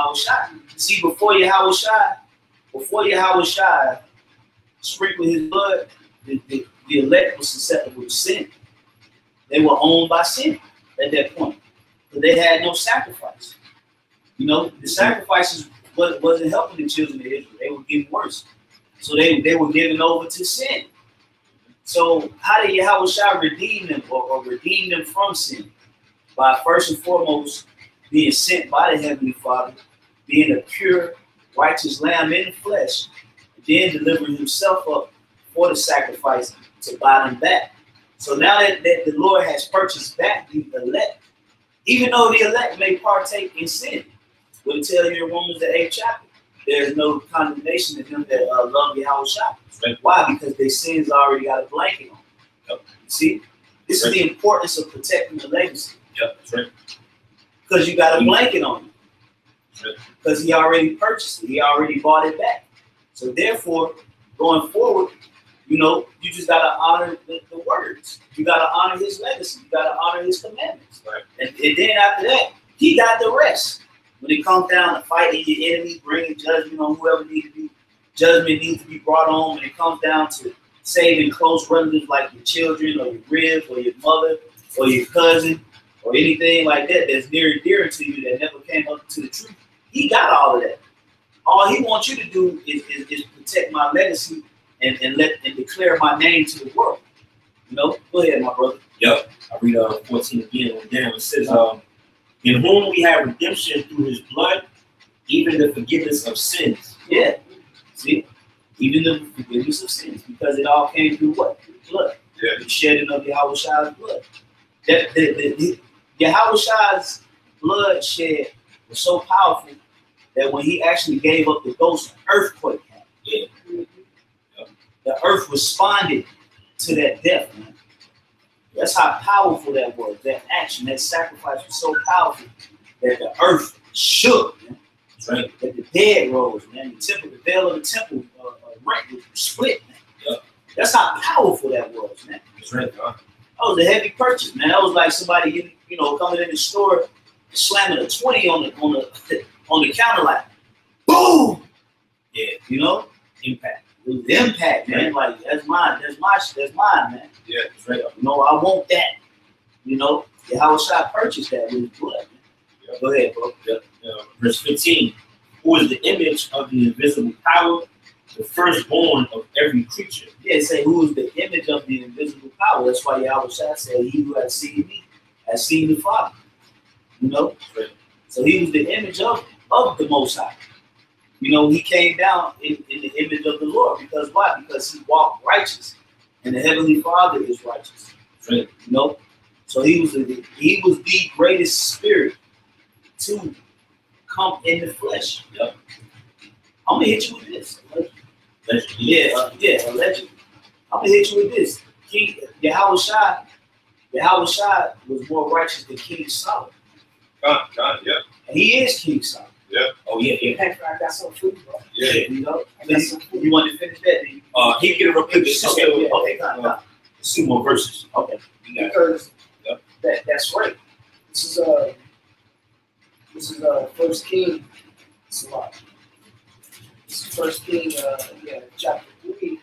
See, before Yahawashi sprinkled his blood, the elect was susceptible to sin. They were owned by sin at that point. But they had no sacrifice. You know, the sacrifices wasn't helping the children of Israel. They were getting worse. So they were given over to sin. So how did Yahawashi redeem them or redeem them from sin? By first and foremost being sent by the Heavenly Father, being a pure, righteous lamb in the flesh, and then delivering himself up for the sacrifice to buy them back. So now that the Lord has purchased back the elect, even though the elect may partake in sin, will tell you in Romans the 8th chapter, there is no condemnation to them that love Yahawashi. Right? Why? Because their sins already got a blanket on them. You see? This is the importance of protecting the legacy. Yep, that's right. Because you got a blanket on it. Because he already purchased it. He already bought it back. So therefore, going forward, you know, you just got to honor the words. You got to honor his legacy. You got to honor his commandments. Right. And then after that, he got the rest. When it comes down to fighting your enemy, bringing judgment on whoever needs to be, judgment needs to be brought on. When it comes down to saving close relatives like your children or your ribs or your mother or your cousin or anything like that that's near and dear to you that never came up to the truth, he got all of that. All he wants you to do is protect my legacy and declare my name to the world. You know, go ahead, my brother. Yep. I read 14 again on down. It says, in whom we have redemption through his blood, even the forgiveness of sins. Yeah. See? Even the forgiveness of sins. Because it all came through what? Blood. Yeah. The shedding of Yahawashi's blood. Yahawashi's blood shed was so powerful that when he actually gave up the ghost, an earthquake happened. Yeah. The earth responded to that death, man. That's how powerful that was. That action, that sacrifice was so powerful that the earth shook, man. That's right. That the dead rose, man. The temple, the veil of the temple rent was split, man. Yep. That's how powerful that was, man. That's right. That was a heavy purchase, man. That was like somebody, coming in the store, slamming a 20 on the counter, like, boom. Yeah, impact. It was impact, man. Like, that's mine. That's mine, man. Yeah, that's right. I want that. Yahawashi purchased that with his blood. Man. Yeah. Go ahead, bro. Verse 15. Who is the image of the invisible power, the firstborn of every creature? Yeah, say who is the image of the invisible power. That's why Yahawashi said, he who has seen me has seen the Father. Right. So he was the image of the Most High. He came down in the image of the Lord. Because why? Because he walked righteous. And the Heavenly Father is righteous. Right. So he was the greatest spirit to come in the flesh. Yep. I'm gonna hit you with this. Allegedly. Allegedly. I'm gonna hit you with this. King Yahawashi was more righteous than King Solomon. God, yeah. And he is King Solomon. Yeah. Oh yeah. I got some food, bro. Yeah. You want to finish that? He can get a repeat. Okay, two more verses. Okay. Because that's right. This is First King. It's a lot. This is First King, chapter 3.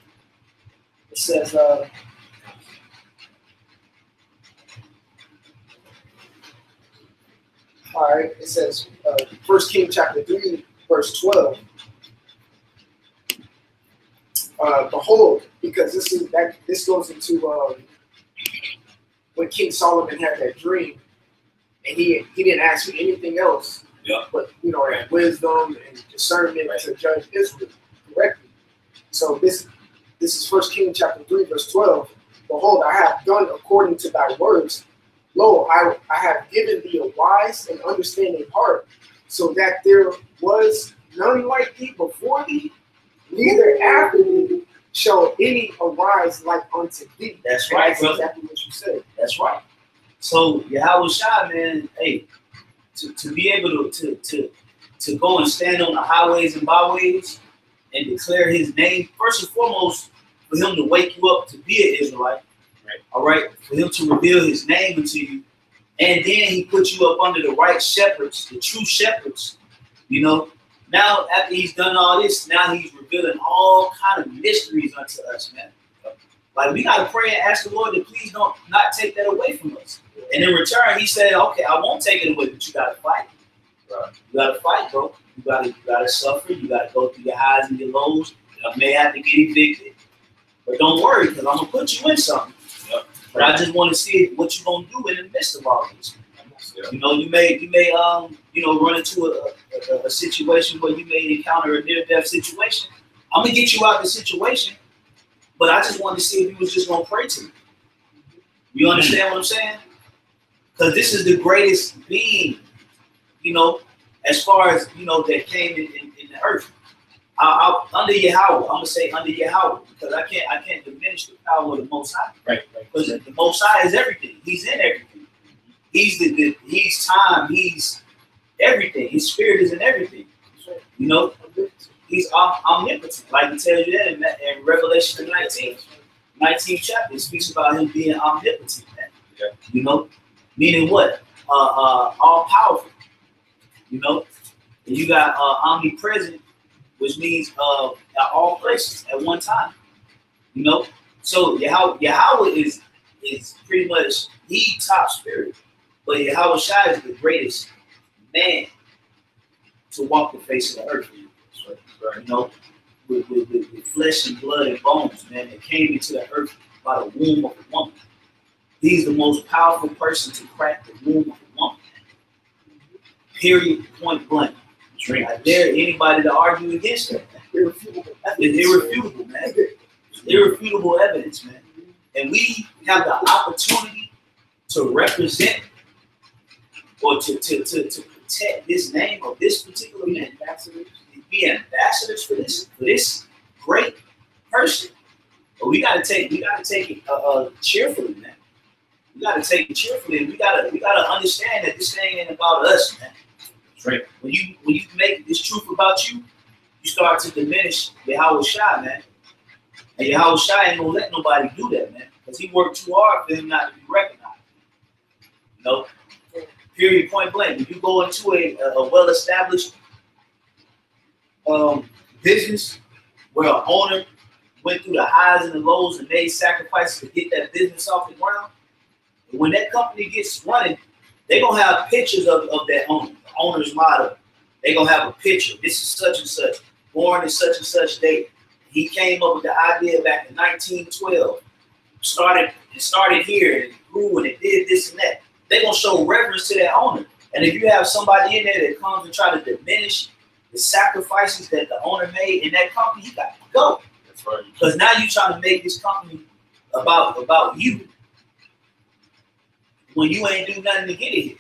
It says, all right, it says, First King chapter 3, verse 12. Behold, because this goes into when King Solomon had that dream, and he didn't ask for anything else, but wisdom and discernment to judge Israel correctly. So this is First King chapter 3, verse 12. Behold, I have done according to thy words. Lo, I have given thee a wise and understanding heart, so that there was none like thee before thee, neither after thee shall any arise like unto thee. That's right, that's brother. Exactly what you said. That's right. So Yahawashi, man, hey, to be able to go and stand on the highways and byways and declare his name, first and foremost, for him to wake you up to be an Israelite. All right, for him to reveal his name unto you, and then he put you up under the right shepherds, the true shepherds. Now after he's done all this, now he's revealing all kind of mysteries unto us, man. Like we gotta pray and ask the Lord to please not take that away from us. And in return, he said, "Okay, I won't take it away, but you gotta fight. Right. You gotta fight, bro. You gotta suffer. You gotta go through your highs and your lows. You may have to get evicted, but don't worry, because I'm gonna put you in something." But I just want to see what you're gonna do in the midst of all this. You may run into a situation where you may encounter a near-death situation. I'm gonna get you out the situation, but I just want to see if you was just gonna pray to me. You understand what I'm saying? Because this is the greatest being, as far as that came in the earth. Under Yahawashi, I'm gonna say under Yahawashi, because I can't diminish the power of the Most High. Right. Because the Most High is everything. He's in everything. He's time. He's everything. His spirit is in everything. He's omnipotent. Like he tells you that in Revelation 19th chapter, it speaks about him being omnipotent. Man. Meaning what? All powerful. And you got omnipresent, which means at all places at one time. So Yahweh is pretty much the top spirit. But Yahawashi is the greatest man to walk the face of the earth. You know, with flesh and blood and bones, man, that came into the earth by the womb of a woman. He's the most powerful person to crack the womb of a woman. Period, point blank. I dare anybody to argue against that. Irrefutable. It's irrefutable, man. It's irrefutable evidence, man. And we have the opportunity to represent or to protect this name of this particular man. Be ambassadors for this great person. But we gotta take it cheerfully, man. We gotta take it cheerfully. We gotta understand that this thing ain't about us, man. Right. When you make this truth about you, you start to diminish Yahawashi, man. And Yahawashi ain't gonna let nobody do that, man, because he worked too hard for him not to be recognized. You know, period, point blank. When you go into a well-established business where an owner went through the highs and the lows and made sacrifices to get that business off the ground, and when that company gets running, they're gonna have pictures of that owner. The owner's motto. They're gonna have a picture. This is such and such, born in such and such date. He came up with the idea back in 1912. Started here and grew and it did this and that. They're gonna show reverence to that owner. And if you have somebody in there that comes and try to diminish the sacrifices that the owner made in that company, you got to go. That's right. Because now you're trying to make this company about you when you ain't do nothing to get it here.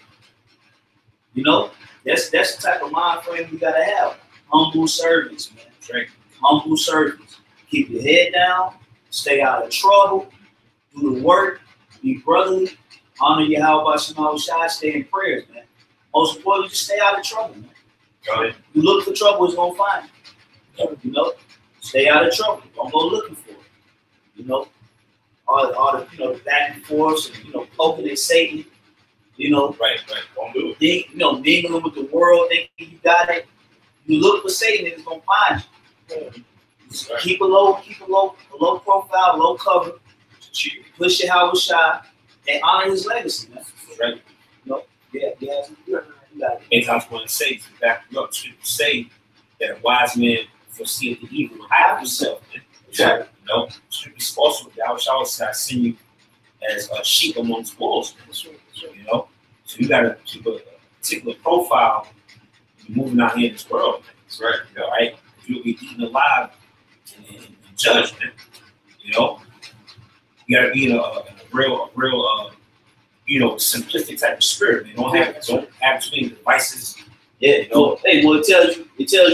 You know, that's the type of mind frame we gotta have. Humble servants, man. Right? Humble servants. Keep your head down, stay out of trouble, do the work, be brotherly, honor Yahawashi, stay in prayers, man. Most importantly, just stay out of trouble, man. Right. You look for trouble, it's gonna find you. You know, stay out of trouble. Don't go looking for it. You know, all the the back and forth, and poking at Satan. You know, right. Don't do it. Mingling with the world, thinking you got it. You look for Satan, and it's gonna find you. Right. Keep a low profile, low cover. Push Yahawashi and honor his legacy, man. Right. And I was going to say, to back you up, to say that a wise man foreseeth the evil and hide himself. Exactly. You know, should be responsible. Yahawashi I send you as a sheep amongst wolves. You know, so you got to keep a particular profile moving out here in this world. Man. That's right. You know, right? You'll be eaten alive and judged. Man. You know, you got to be in a real simplistic type of spirit. They don't have too many devices. Yeah, hey, well, it tells you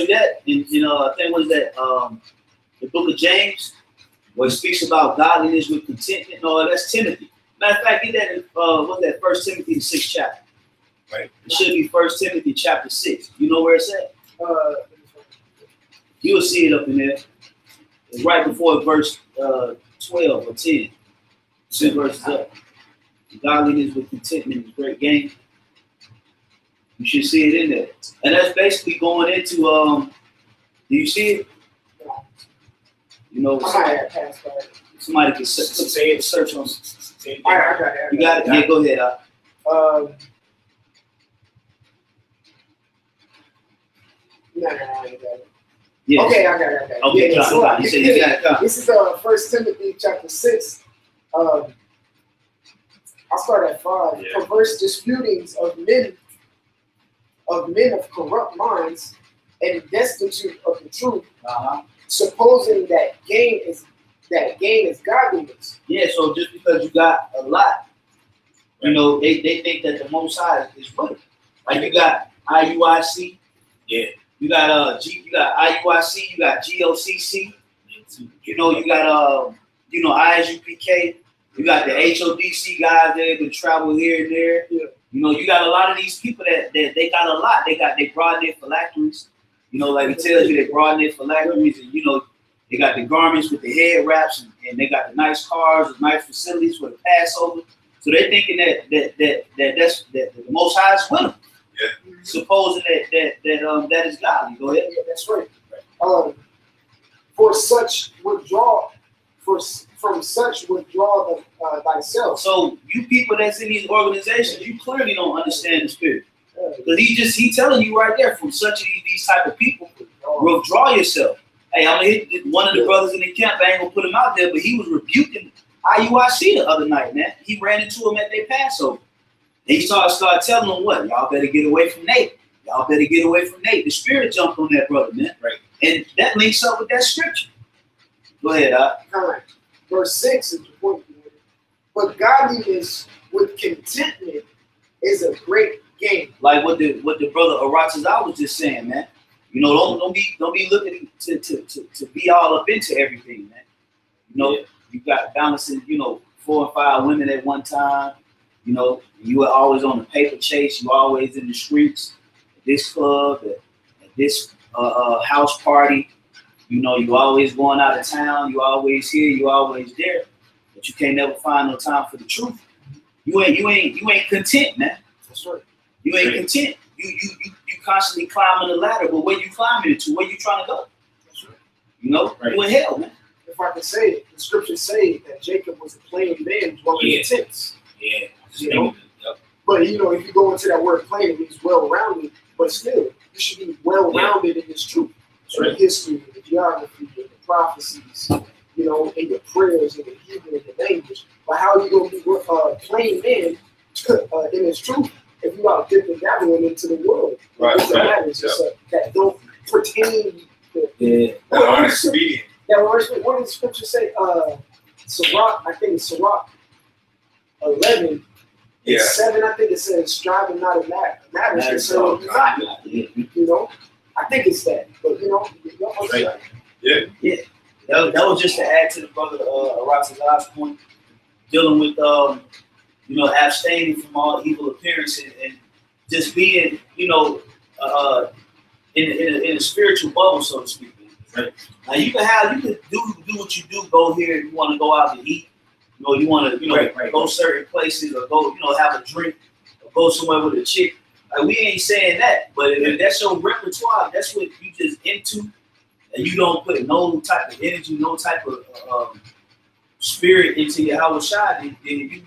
that. I think what is that? The book of James, where it speaks about godliness with contentment. No, that's Timothy. Matter of fact, get that in what's that? 1 Timothy the 6th chapter. Right. It should be 1 Timothy chapter 6. You know where it's at? You'll see it up in there. It's right before verse 12 or 10. 2 verses up. Godliness with contentment is great gain. You should see it in there. And that's basically going into, do you see it? You know, somebody can say it, search on it. You got it? Yeah, go ahead. Yeah. Okay, I got it. Okay, yeah, so you got this is 1 Timothy chapter 6. I'll start at 5. Yeah. Perverse disputings of men of corrupt minds and destitute of the truth, supposing that gain is godliness. Yeah, so just because you got a lot, they think that the Most High is with them. Like you got IUIC, yeah. You got you got IUIC, you got GOCC, you got ISUPK. You got the HODC guys there that travel here and there. Yeah. You got a lot of these people that they got a lot. They broaden their phylacteries. Like it tells you they broaden their phylacteries, and they got the garments with the head wraps, and they got the nice cars, the nice facilities for the Passover. So they're thinking that the Most High is with them. Yeah. Supposing that is godly. Go ahead. Yeah, that's right. For such withdraw from such withdraw thyself. So you people that's in these organizations, you clearly don't understand the spirit. Because he telling you right there, from such these type of people, withdraw yourself. Hey, I'm gonna hit one of the brothers in the camp. I ain't gonna put him out there, but he was rebuking YAHAWASH the other night, man. He ran into him at their Passover. And he started telling them what? Y'all better get away from Nate. Y'all better get away from Nate. The spirit jumped on that brother, man. Right. And that links up with that scripture. Go ahead, Correct. Verse 6 is the point. But godliness with contentment is a great gain. Like what the brother Aratzazah was just saying, man. You know, don't be looking to be all up into everything, man. You know, you got balancing, 4 or 5 women at one time. You know, you are always on the paper chase. You always in the streets, at this club, at this house party. You know, you always going out of town. You always here. You always there. But you can't never find no time for the truth. You ain't content, man. That's right. You ain't content. You constantly climbing the ladder, but where you climbing into? Where you trying to go? That's right. You know, you in hell, man. If I can say it, the scriptures say that Jacob was a plain man dwelling in tents. Yeah. You know? But if you go into that word plain, it means well-rounded. But still, you should be well-rounded in this truth, in the history, the geography, the prophecies, in your prayers, in the Hebrew, in the language. But how are you going to be plain man in this truth if you are dipping dabbling into the world? Right. That don't pertain to that aren't expedient. What did the scripture say? Sirach, I think it's Sirach 11. Yeah. 7, I think it says, striving not in matters. So I think it's that. But Right. Yeah. That was just to add to the brother Aratzazah's point, dealing with abstaining from all evil appearance and just being in a spiritual bubble, so to speak. Right. Now you can do what you do. Go here if you want to go out to eat. You want to go certain places or go have a drink or go somewhere with a chick. Like, we ain't saying that, but if that's your repertoire, that's what you just into, and you don't put no type of energy, no type of spirit into your Yahawashi, then you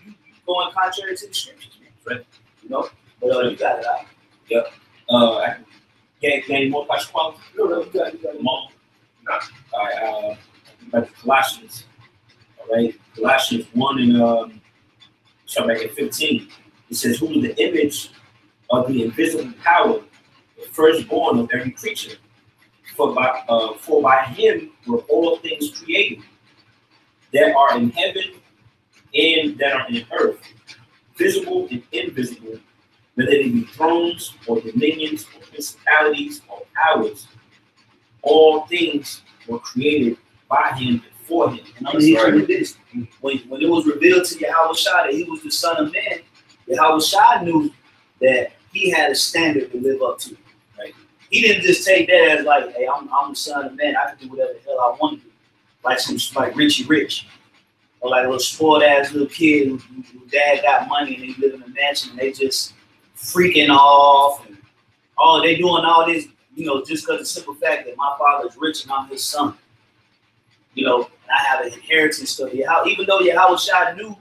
going contrary to the scriptures, man. Right? But you got it out. Yep. Any more questions? No, you got it. All right. Back to Colossians. All right. Colossians 1 and starting back at 15. It says, "Who is the image of the invisible power, the firstborn of every creature? For by him were all things created, that are in heaven and that are in earth, visible and invisible, whether they be thrones or dominions or principalities or powers. All things were created by him and for him." And I'm here with this. When it was revealed to Yahawashi that he was the Son of Man, Yahawashi knew that he had a standard to live up to. Right? He didn't just take that as like, hey, I'm the Son of Man. I can do whatever the hell I want to do. Like Richie Rich. Or like a little spoiled ass little kid whose dad got money and they live in a mansion and they just freaking off and they doing all this, just because of the simple fact that my father is rich and I'm his son. And I have an inheritance stuff. Even though Yahawashi knew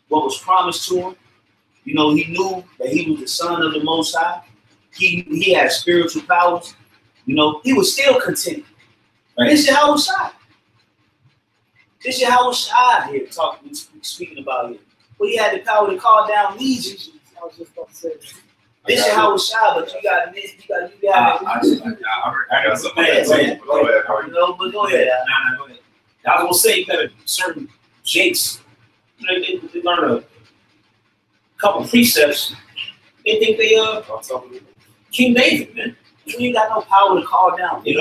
what was promised to him, he knew that he was the son of the Most High. He had spiritual powers. He was still content. Right. This Yahawashi. This Yahawashi here speaking about it. But he had the power to call down legions. I was just about to say that. This Yahawashi, but you got. I got something to say. Go ahead. But go ahead. No, go ahead. I was gonna say you got a certain jakes. They learn a couple precepts. They think they King David, man. You ain't got no power to call down. They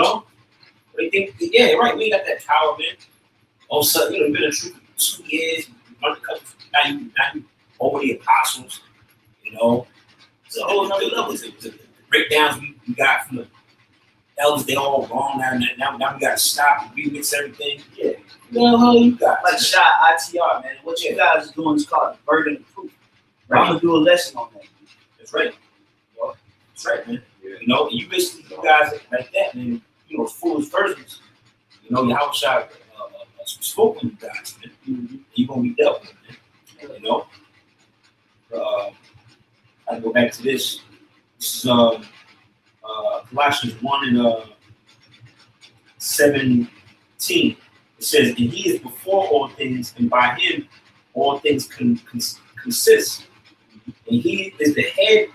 think, yeah, right. We ain't got that power, man. All of a sudden, you've been a truth for 2 years. Now you over the apostles. So whole another level. The breakdowns we got from the elders, they all wrong now. Now we got to stop and remix everything. Yeah. You got like Shy ITR, man. What you guys are doing is called the burden of proof. Right. I'm gonna do a lesson on that. That's right. That's right, man. Yeah. And you basically, you guys like that, man. Foolish virgins. Yahawashi spoken to guys, man. You're gonna be dealt with, man. You know. I go back to this. This is Colossians 1 and 17. It says, "And he is before all things, and by him all things consist. And he is the head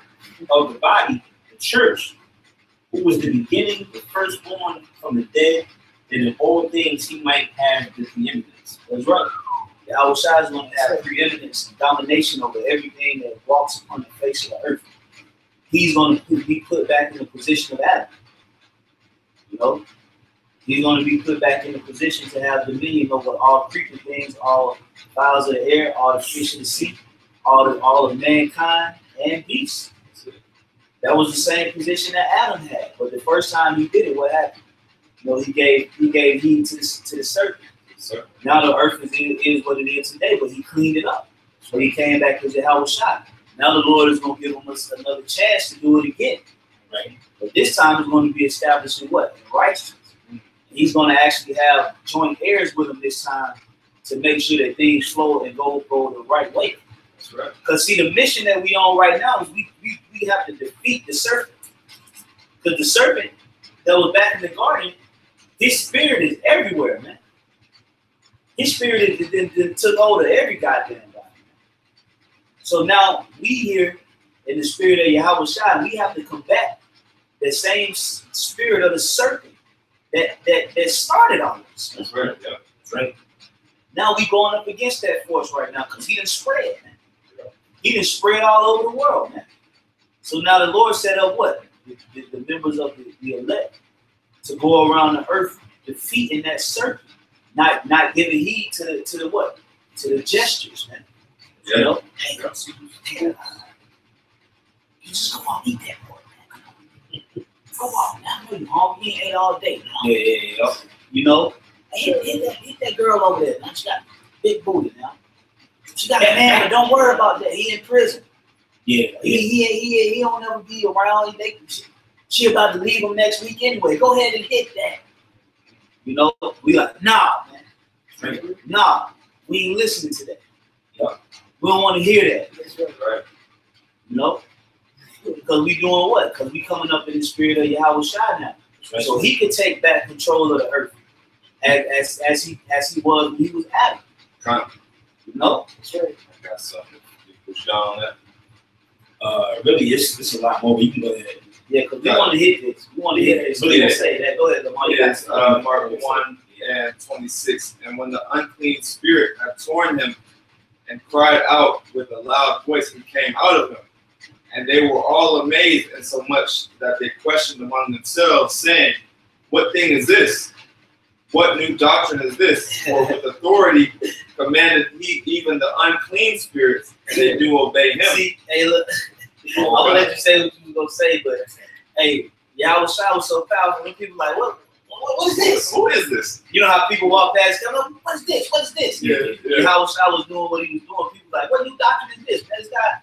of the body, the church, who was the beginning, the firstborn from the dead, that in all things he might have the preeminence." That's right. Yahawashi is going to have preeminence and domination over everything that walks upon the face of the earth. He's going to be put back in the position of Adam. You know, he's going to be put back in the position to have dominion over all creeping things, all fowls of the air, all the fish of the sea, all of mankind and beasts. That was the same position that Adam had. But the first time he did it, what happened? You know, he gave heed to the serpent. Now the earth is what it is today, but he cleaned it up. So he came back to Yahawashi. Now the Lord is going to give him another chance to do it again. Right? But this time it's going to be established in what? In righteousness. He's going to actually have joint heirs with him this time to make sure that things flow and go the right way. That's right. Because see, the mission that we on right now is we have to defeat the serpent. Because the serpent that was back in the garden, his spirit is everywhere, man. His spirit took hold of every goddamn body. So now we here in the spirit of Yahawashi, we have to combat the same spirit of the serpent that started on us. That's right. Yeah. That's right. Now we going up against that force right now because he done spread, man. He done spread all over the world, man. So now the Lord set up what? The members of the elect to go around the earth defeating that serpent. Not giving heed to the what? To the gestures, man. Yeah. You know? Hey, you just go on, eat that boy, man. Go on, man. I know you hungry. You ain't ate all day. Man. Yeah. You know? Hey, hit that girl over there, man. She got big booty now. She got a man, but don't worry about that. He in prison. Yeah. He don't ever be around. She about to leave him next week anyway. Go ahead and hit that. You know, we like, nah, man. Nah, we ain't listening to that. Yep. We don't want to hear that. That's right. You know? Because we doing what? Because we coming up in the spirit of Yahawashi now. Right. So he could take back control of the earth as he was when he was Adam. You know? That's right. I got something. Push down on that. Really, it's a lot more. We can go ahead. Yeah, because we want to hit this. We want to hit this. So you say that. Go ahead, Lamar. Yes, Mark 1:26. And when the unclean spirit had torn him and cried out with a loud voice, he came out of him. And they were all amazed, insomuch that they questioned among themselves, saying, "What thing is this? What new doctrine is this? For with authority commanded he even the unclean spirits, and they do obey him." See, hey, look. I'm gonna let you say what you was gonna say, but hey, Yahawashi was so powerful. When people like, what's this? Who is this? You know how people walk past, come up, what's this? What's this? Yeah. Yahawashi was doing what he was doing. People like, what new doctrine is this? Man,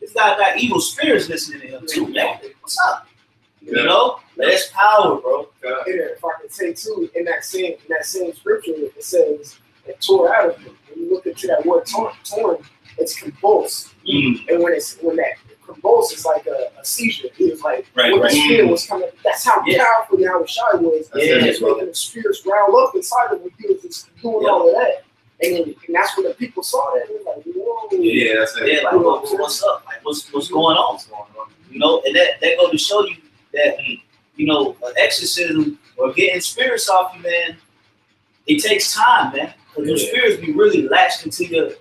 this guy got evil spirits listening to him too, man. What's up? Yeah. You know, that's power, bro. Yeah, if I can say too, in that same scripture, it says it tore out of him. When you look into that word torn, it's convulsed. And when that convulsed, it's like a seizure. It was like when the spirit was coming. That's how powerful Yahawashi was. Just making the spirits round up inside of him. He was just doing all of that. And that's when the people saw that. They were like, whoa. Yeah, that's it. Yeah, like, what's up? Like, what's going on? You know, and that go to show you that, you know, an exorcism or getting spirits off you, man, it takes time, man. Because those spirits be really latched into your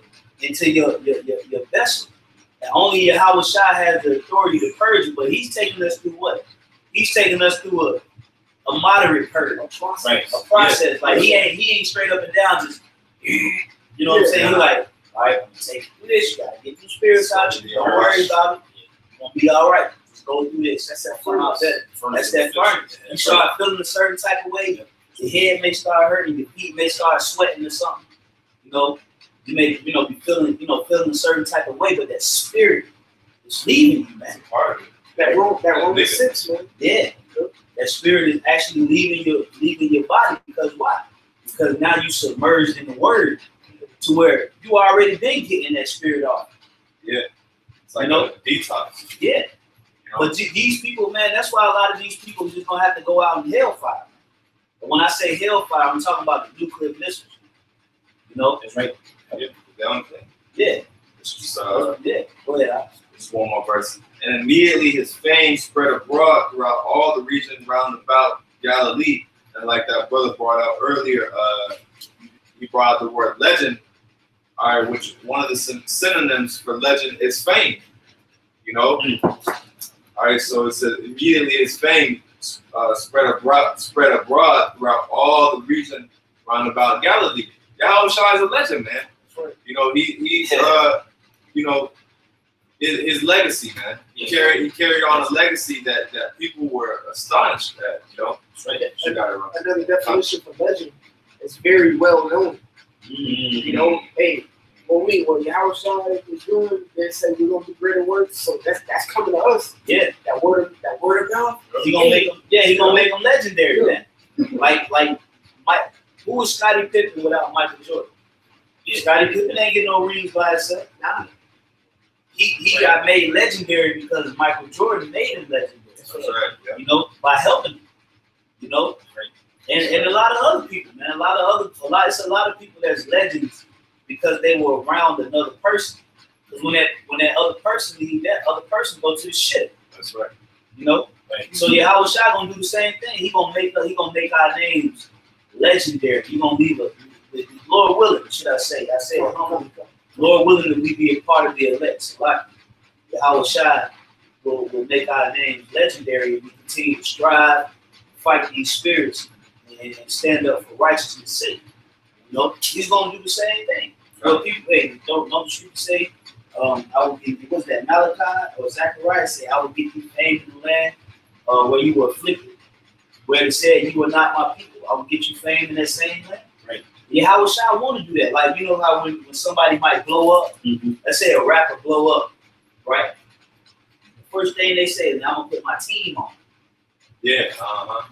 vessel. And only Yahawashi has the authority to purge it, but he's taking us through what? He's taking us through a moderate purge, a process. Yeah. Like he ain't straight up and down, just you know what I'm saying? He's like, all right, take this, you gotta get these spirits out, you don't worry about it, you're gonna be all right. Just go through this. That's that furnace. That's that furnace. You start feeling a certain type of way, your head may start hurting, your feet may start sweating or something. You know, you may, you know, be feeling a certain type of way, but that spirit is leaving you, man. That Roman 6, man. Yeah. That spirit is actually leaving your body because why? because now you submerged in the word to where you already been getting that spirit off. Yeah. It's like, you know, a detox. Yeah. You know? But these people, man, that's why a lot of these people just gonna have to go out in hellfire. But when I say hellfire, I'm talking about the nuclear missiles. You know, That's right. Yeah. The only thing. Yeah. It's just, Yeah. Go ahead. just one more verse. And immediately his fame spread abroad throughout all the region round about Galilee. And like that brother brought out earlier, he brought out the word legend, all right, which one of the synonyms for legend is fame. You know? All right, so it says immediately his fame spread abroad throughout all the region round about Galilee. Yahawashi is a legend, man. You know, he's you know, his legacy, man. He carried on a legacy that people were astonished at, you know. Another definition for legend is very well known. You know, hey, what Yahawashi is doing, they say we're gonna do greater works, so that's coming to us. Yeah. That word of God. He gonna make them. Yeah, he gonna make them legendary, man. Like who is Scottie Pippen without Michael Jordan? Yeah. Scottie Pippen ain't getting no rings by himself. Nah. He got made legendary because Michael Jordan made him legendary. That's right. Yeah. You know, by helping him. You know, and a lot of other people, man. It's a lot of people that's legends because they were around another person. Because when that other person leaves, that other person go to the ship. That's right. You know. Right. So Yahawashi gonna do the same thing. He gonna make our names legendary. He gonna leave us. Lord willing, should I say? I say, Lord willing, that we be a part of the elect. So like Yahawashi will make our names legendary if we continue to strive, fight these spirits, and stand up for righteousness' sake. You know, he's gonna do the same thing. Well, people, hey, don't the scripture say, I will give you, what's that, Malachi or Zechariah say, I will give you fame in the land where you were afflicted. Where it said, you are not my people, I will get you fame in that same land. Right. Yahawashi want to do that. Like, you know how when somebody might blow up, let's say a rapper blow up, right? The first thing they say is, I'm gonna put my team on. Yeah.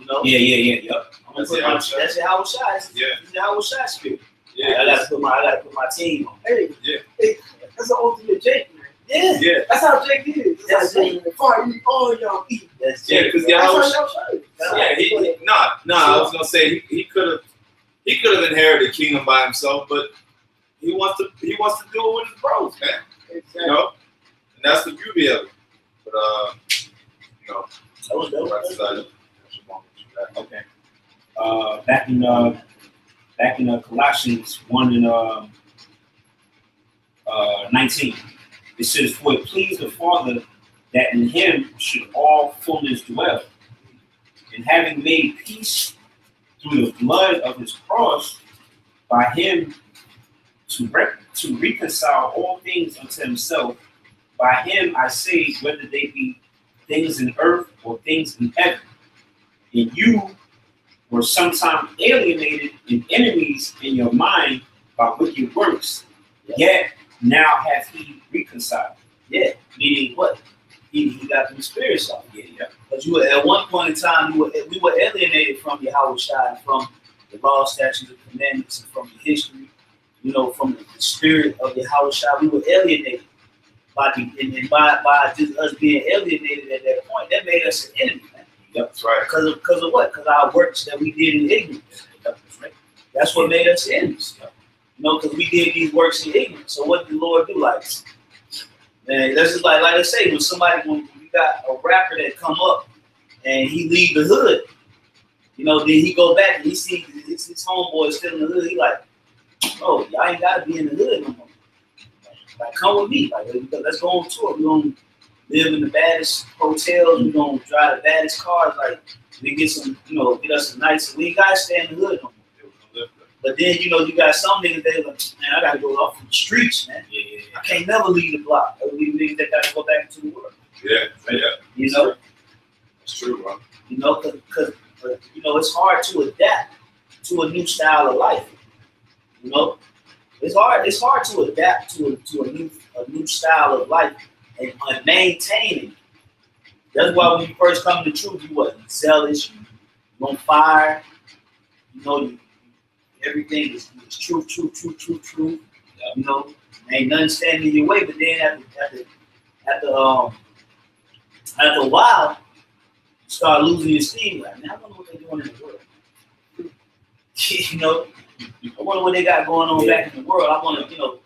You know? Yeah. I'm gonna put that's Yahawashi. Yeah. It's Yahawashi spirit. Yeah. I gotta put my team on. Hey, that's the ultimate Jake, man. Yeah. That's how Jake is. That's like, before you all y'all eat. That's Yeah, Jake. because Yahawashi. I was gonna say he could have inherited the kingdom by himself, but he wants to do it with his bros, man. Exactly. You know, and that's the beauty of it. But you know, That was dope. Okay. Back in Colossians 1 and 19, it says, "For it pleased the Father that in Him should all fullness dwell, and having made peace through the blood of His cross, by Him to reconcile all things unto Himself. By Him I say, whether they be things in earth or things in heaven. And you were sometime alienated and enemies in your mind by wicked works, yet now hath He reconciled." Yeah, meaning what? He got the spirits off. Yeah. Because you were at one point in time, we were alienated from Yahawashi, from the law, statutes, and commandments, and from the history. You know, from the spirit of Yahawashi, we were alienated. By just us being alienated at that point, that made us an enemy, man. Yep, that's right. Because of what? Because our works that we did in ignorance. That's right. That's what made us enemies. You know, because we did these works in ignorance. So what did the Lord do? Like, man, that's just like I say, when you got a rapper that come up and he leave the hood, you know, then he go back and he see his homeboy still in the hood. He like, oh, y'all ain't gotta be in the hood no more. Like, come with me. Like, let's go on tour. We're going to live in the baddest hotels. We're going to drive the baddest cars. Like, we get some, you know, get us some nice. We ain't got to stay in the hood no more. But then, you know, you got some niggas that like, man, I got to go off from the streets, man. Yeah. I can't never leave the block. I leave niggas that got to go back into the world. Yeah. You know? It's true, bro. You know, because you know, it's hard to adapt to a new style of life. You know? It's hard to adapt to a new style of life and maintain it. That's why when you first come to the truth, you wasn't zealous, you on fire, you know, you everything is truth. You know, ain't nothing standing in your way. But then after a while, you start losing your steam. Like, man, I wonder what they're doing in the world. You know, I wonder what they got going on back in the world. I want to, you know,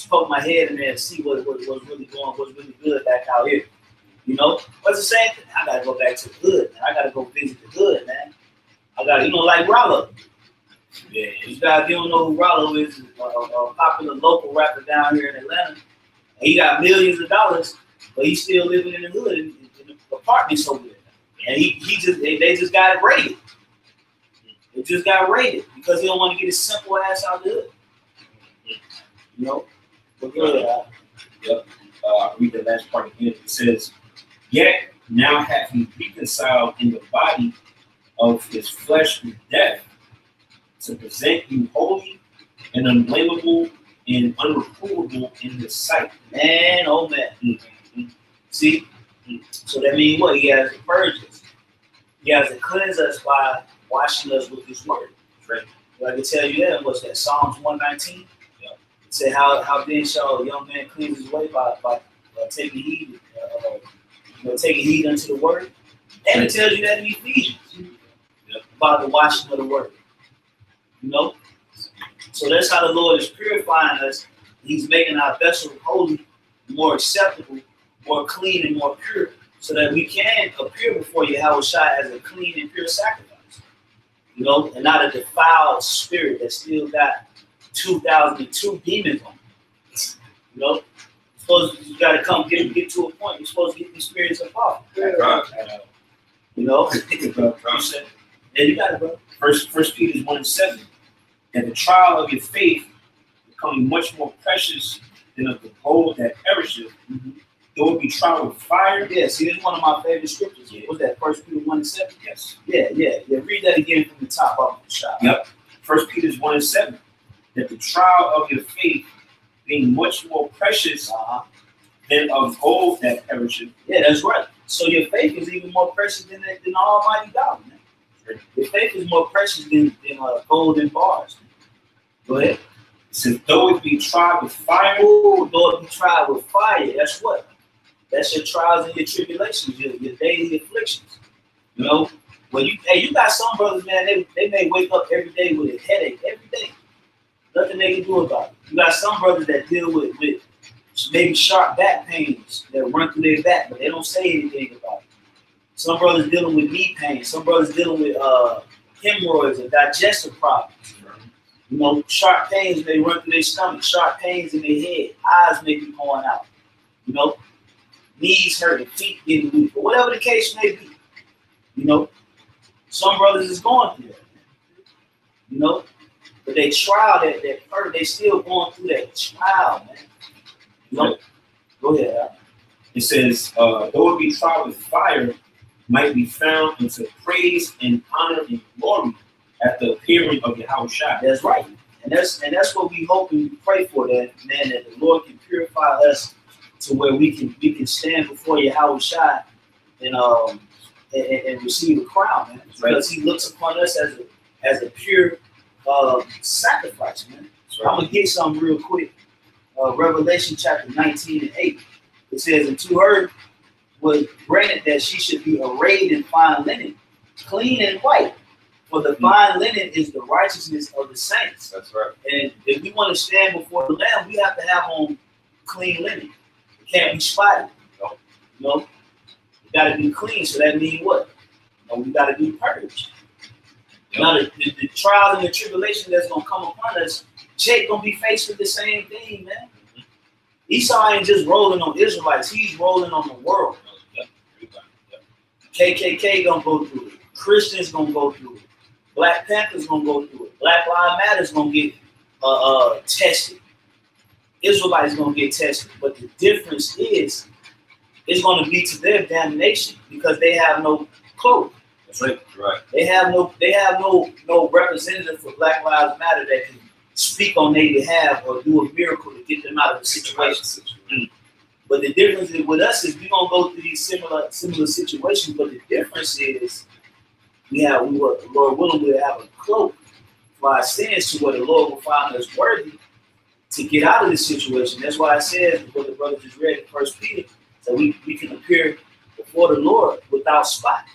poke my head in there and see what's really going, what's really good back out here. You know, but it's the same thing. I gotta go back to the hood, man. I gotta go visit the hood, man. I gotta, you know, like Rollo. Yeah, you guys, you don't know who Rollo is, a popular local rapper down here in Atlanta. And he got millions of dollars, but he's still living in the hood in the apartments over there. And they just got raided. They just got raided because he don't want to get his simple ass out of the hood. You know? But go ahead. Yep. I'll read the last part again. It says, "Yet now hath he reconciled in the body of his flesh with death, to present you holy and unblameable and unreprovable in his sight." Man, oh man. Mm-hmm. See? So that means what? He has to purge us. He has to cleanse us by washing us with his word. Right. Well, I can tell you that. What's that? Psalms 119. Yeah. It said, how then shall a young man cleanse his way by taking heed, taking heed unto the word. And it tells you that in Ephesians. Yeah. About the washing of the word. You know? So that's how the Lord is purifying us. He's making our vessel holy, more acceptable, more clean, and more pure, so that we can appear before Yahawashi as a clean and pure sacrifice. You know, and not a defiled spirit that still got 2002 demons on it. You know, you got to come get to a point. You're supposed to get these spirits apart. Yeah. You know, yeah, you got it, bro. First Peter 1:7, and the trial of your faith becoming much more precious than of the gold that perisheth, though it be tried with fire. Yeah, see, this is one of my favorite scriptures. Yeah. What's that? 1 Peter 1:7. Yes. Yeah. Read that again from the top of the shop. Yep. 1 Peter 1:7, that the trial of your faith being much more precious than of gold that perisheth. Yeah, that's right. So your faith is even more precious than Almighty God, man. Your faith is more precious than gold and bars. Go ahead. It says, though it be tried with fire. Oh, though it be tried with fire. That's what? That's your trials and your tribulations, your daily afflictions. You know, when you got some brothers, man, they may wake up every day with a headache, every day. Nothing they can do about it. You got some brothers that deal with maybe sharp back pains that run through their back, but they don't say anything about it. Some brothers dealing with knee pain. Some brothers dealing with hemorrhoids or digestive problems. You know, sharp pains may run through their stomach. Sharp pains in their head. Eyes may be going out. You know, knees hurting, feet getting weak, or whatever the case may be. You know, some brothers is going through that. You know, but they trial that hurt. They still going through that trial, man. You know, go ahead. Al. It says, though it be tried with fire, might be found into praise and honor and glory at the appearing of Yahawashi. That's right. And that's what we hope and we pray for, that man, that the Lord can purify us to where we can stand before Yahawashi and receive a crown, man. Because he looks upon us as a pure sacrifice, man. So I'm gonna get some real quick. Revelation chapter 19:8. It says, and to her was granted that she should be arrayed in fine linen, clean and white. For the fine linen is the righteousness of the saints. That's right. And if we want to stand before the Lamb, we have to have on clean linen. It can't be spotted. No. You know, we got to be clean. So that means what? You know, we got to be purged. Yep. Now, the trials and the tribulation that's going to come upon us, Jake going to be faced with the same thing, man. Esau ain't just rolling on Israelites. He's rolling on the world. KKK going to go through it. Christians going to go through it. Black Panthers going to go through it. Black Lives Matter's going to get tested. Israelites going to get tested. But the difference is, it's going to be to their damnation because they have no cloak. That's right. Right. They have no representative for Black Lives Matter that can speak on their behalf or do a miracle to get them out of the situation. But the difference with us is we're gonna go through these similar situations. But the difference is Lord willing, we'll have a cloak for our sins to where the Lord will find us worthy to get out of this situation. That's why it says, what the brother just read in 1 Peter, so we can appear before the Lord without spot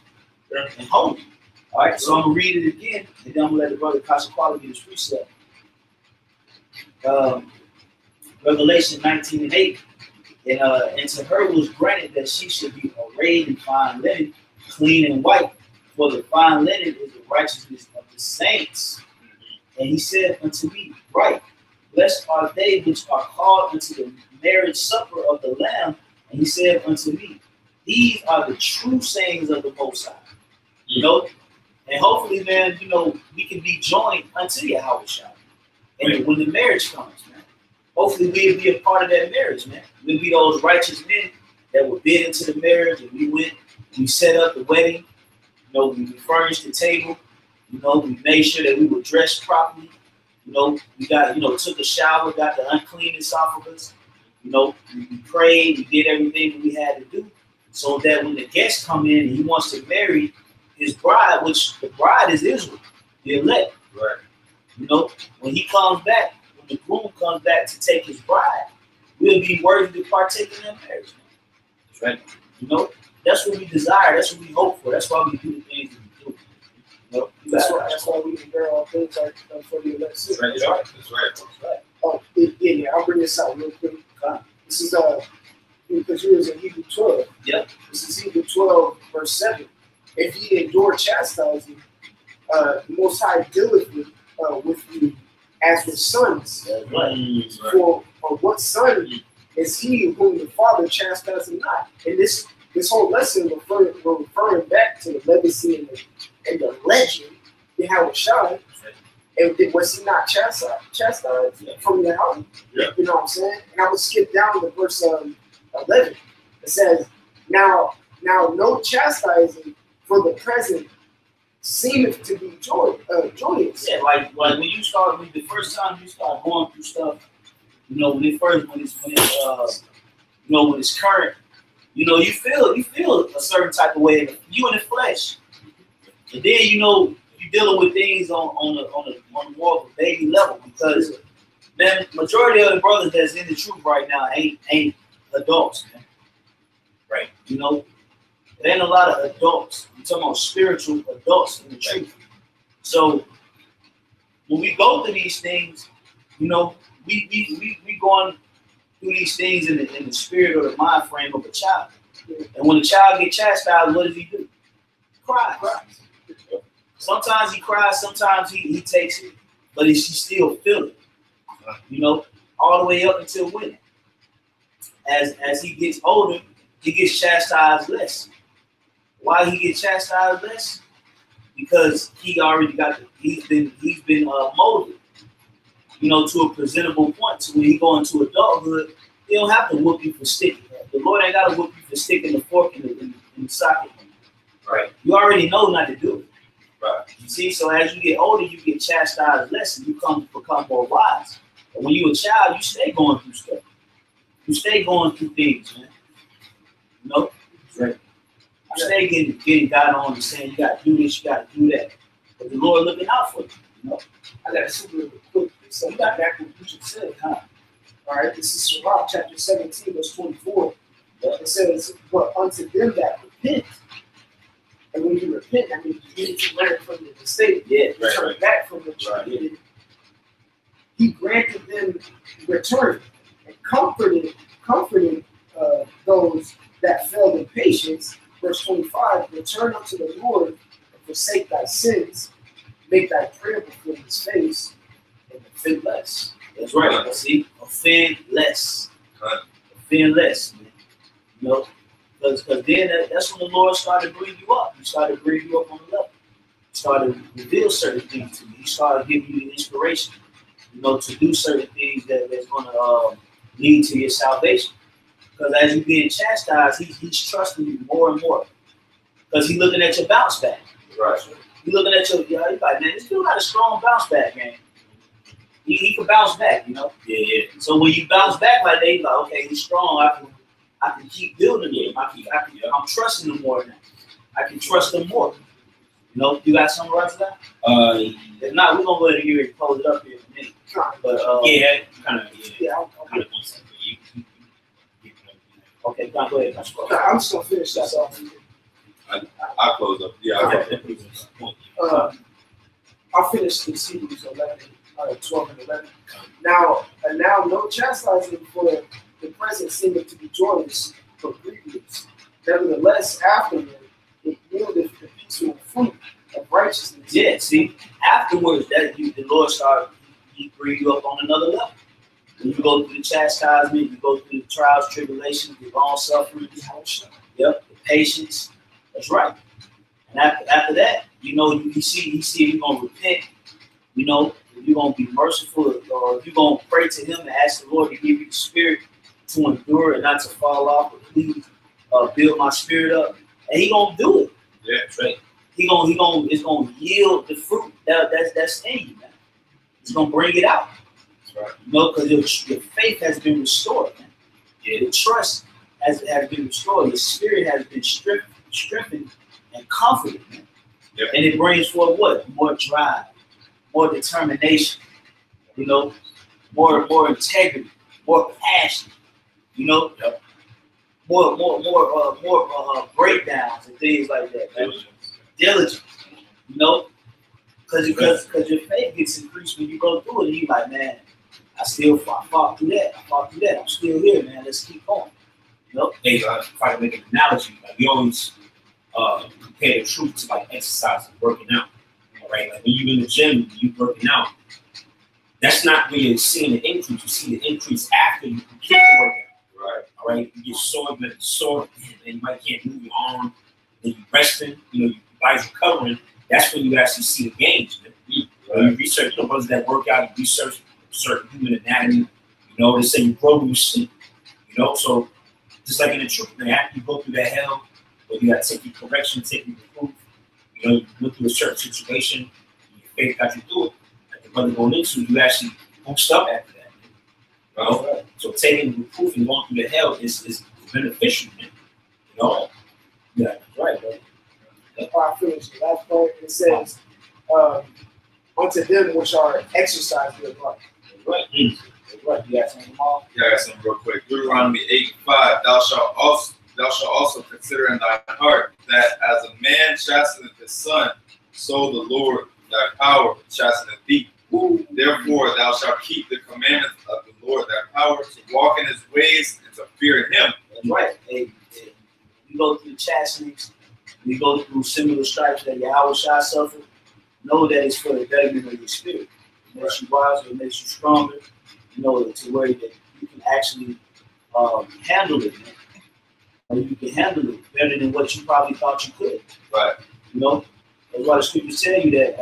and holy. All right, so I'm going to read it again, and then I'm going to let the brother Kashakwala get his precept. Revelation 19:8. And to her was granted that she should be arrayed in fine linen, clean and white, for the fine linen is the righteousness of the saints. And he said unto me, right, blessed are they which are called unto the marriage supper of the Lamb. And he said unto me, these are the true sayings of the Most High. You know, and hopefully, man, you know, we can be joined unto Yahawashi. And when the marriage comes, man, hopefully we'll be a part of that marriage, man. We'll be those righteous men that will bid into the marriage, and we set up the wedding, you know, we furnished the table, you know, we made sure that we were dressed properly, you know, we got, you know, took a shower, got the uncleanness off of us, you know, we prayed, we did everything that we had to do, so that when the guest come in and he wants to marry his bride, which the bride is Israel, the elect, Right. you know, when he comes back, when the groom comes back to take his bride, we'll be worthy to partake in that marriage. That's right. You know, that's what we desire. That's what we hope for. That's why we do the things that we do. You know, that's why we can bear all things like for the elect. That's right. That's right. Oh, yeah. I'll bring this out real quick. This is because you was in Hebrew 12. Yep. This is Hebrew 12, verse 7. If ye endure chastising, the Most High dealeth with you as with sons. Right. For what son is he whom the Father chastises not? And this whole lesson we're referring back to the legacy and the legend Yahawashi. And was he not chastised from Yahweh? Yeah. You know what I'm saying? And I would skip down to verse 11. It says, now no chastising for the present seemeth to be joyous. Yeah, like when you start, the first time you start going through stuff, you know, when it's current, you know, you feel a certain type of way, you in the flesh, and then you know you're dealing with things on more of a baby level, because man, majority of the brothers that's in the truth right now ain't adults, man. Right? You know, there ain't a lot of adults. I'm talking about spiritual adults in the truth. So when we go through these things, you know, we going through these things in the spirit or the mind frame of a child. And when a child gets chastised, what does he do? Cry. Sometimes he cries, sometimes he takes it, but he still feel it. You know, all the way up until when? As he gets older, he gets chastised less. Why he gets chastised less? Because he already he's been molded, you know, to a presentable point. So when he go into adulthood, he don't have to whoop you for sticking. The Lord ain't got to whoop you for sticking the fork in the socket. Right? You already know not to do it. Right? You see, so as you get older, you get chastised less, and you become more wise. But when you're a child, you stay going through stuff. You stay going through things, man. You know, right? You stay getting God on and saying you got to do this, you got to do that. But the Lord looking out for you. You know, I got to super real quick. So you got back what you just said, huh? All right, this is Sirach chapter 17, verse 24. It says, "But unto them that repent," and when you repent, that means you need to learn from your mistake. Yeah, turn back from what you did. He granted them return and comforted those that fell in patience. Verse 25, "Return unto the Lord and forsake thy sins, make thy prayer before his face, and offend less." That's right. See, offend less. Offend less, man. You know, because then that's when the Lord started to bring you up. He started to bring you up on the level. He started to reveal certain things to you. He started giving you the inspiration, you know, to do certain things that's going to lead to your salvation. Because as you're being chastised, he's trusting you more and more. Because he's looking at your bounce back. Right. He's looking at your, he's like, man, this dude got a strong bounce back, man. He can bounce back, you know? Yeah. So when you bounce back like that, he's like, okay, he's strong. I can keep building him. I'm trusting him more now. I can trust him more. You know, you got something right to that? If not, we're gonna go ahead and hear it, close it up here in a minute. But yeah, kind of. Yeah, Kind of concept. Okay, go ahead. I'm just gonna finish this off. I'll close up. Yeah. I'll finish the Hebrews 12 and 11. Now no chastisement for the present seemeth to be joyous, but grievous. Nevertheless, afterward, it yieldeth the peaceful fruit of righteousness. Yeah, see, afterwards, the Lord started, He bring you up on another level. When you go through the chastisement, you go through the trials, tribulations, the long suffering, yep, the patience. That's right. And after that, you know, you see if you're gonna repent, you know, if you're gonna be merciful, or if you're gonna pray to Him and ask the Lord to give you the spirit to endure and not to fall off, but please build my spirit up, and He gonna do it. Yeah, that's right. It's gonna yield the fruit that's in you, man. It's gonna bring it out. That's right. You know, because your faith has been restored, man. Yeah. Your trust has been restored. Your spirit has been strengthened and comforted, man. Yep. And it brings forth what? More drive, more determination, you know, more integrity, more passion, you know, yep. more breakdowns and things like that. Diligence, you know, because your faith gets increased when you go through it, and you're like, man, I fought through that. I'm still here, man. Let's keep going. You know, they try to make an analogy. Like we always compare the truth to like exercise and working out. All right, like when you're in the gym, you working out. That's not where you're seeing the increase. You see the increase after you complete the workout. Right. All right. You get sore, and you might can't move your arm. Then you resting. You know, your body's recovering. That's when you actually see the gains. Man. Right. You research, brothers that work out. You research certain human anatomy. You know, they say you grow when you sleep. You know, so just like in the truth, man, after you go through that hell, where you got to take your correction, take your proof. You know, you went through a certain situation, your faith got you through it. Like the brother going into, you actually boost up after that. You know? Right. So taking the proof and going through the hell is beneficial, man. You know? Yeah, that's right, bro. That's why I finished the last part. It says, unto them which are exercised their life. Right. Right. You got something, Paul? Yeah, I got something real quick. Deuteronomy 8:5. Thou shalt also consider in thy heart that as a man chasteneth his son, so the Lord thy power chasteneth thee. Ooh. Therefore thou shalt keep the commandments of the Lord thy power to walk in his ways and to fear him. That's right. Hey, you go through the chastenings, you go through similar stripes that Yahawashi suffered, know that it's for the betterment of your spirit. It makes you wiser, it makes you stronger, you know, to where that you can actually handle it, man. Or you can handle it better than what you probably thought you could. Right. You know, that's why the scriptures tell you that,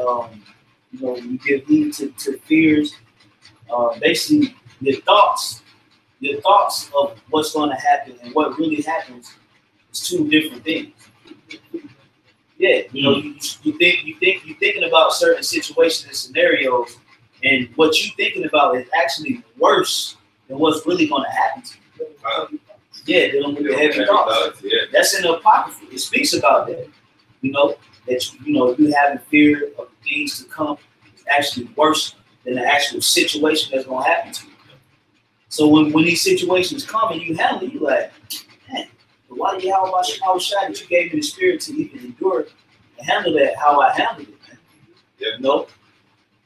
you know, when you give heed to fears, basically your thoughts of what's going to happen and what really happens is two different things. Yeah, you know, you're thinking about certain situations and scenarios, and what you're thinking about is actually worse than what's really going to happen to you. Yeah, dealing with the heavy thoughts. Yeah. That's in the Apocrypha. It speaks about that. You know, that you having fear of things to come is actually worse than the actual situation that's going to happen to you. So when these situations come and you handle it, you're like, man, why did Yahawashi that you gave me the spirit to even endure and handle that how I handled it, man? Yeah. You know,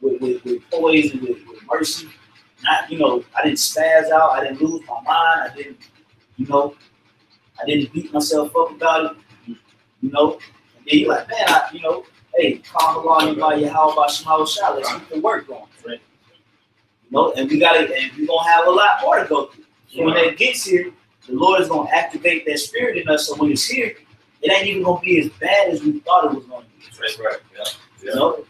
with poise and with mercy. Not, you know, I didn't spaz out. I didn't lose my mind. I didn't beat myself up about it. You know, and then you're like, man, hey, calm along by Yahawashi, let's keep the work going, right? You know, and we're gonna have a lot more to go through. So when that gets here, the Lord is gonna activate that spirit in us. So when it's here, it ain't even gonna be as bad as we thought it was gonna be. That's right. Yeah. You know?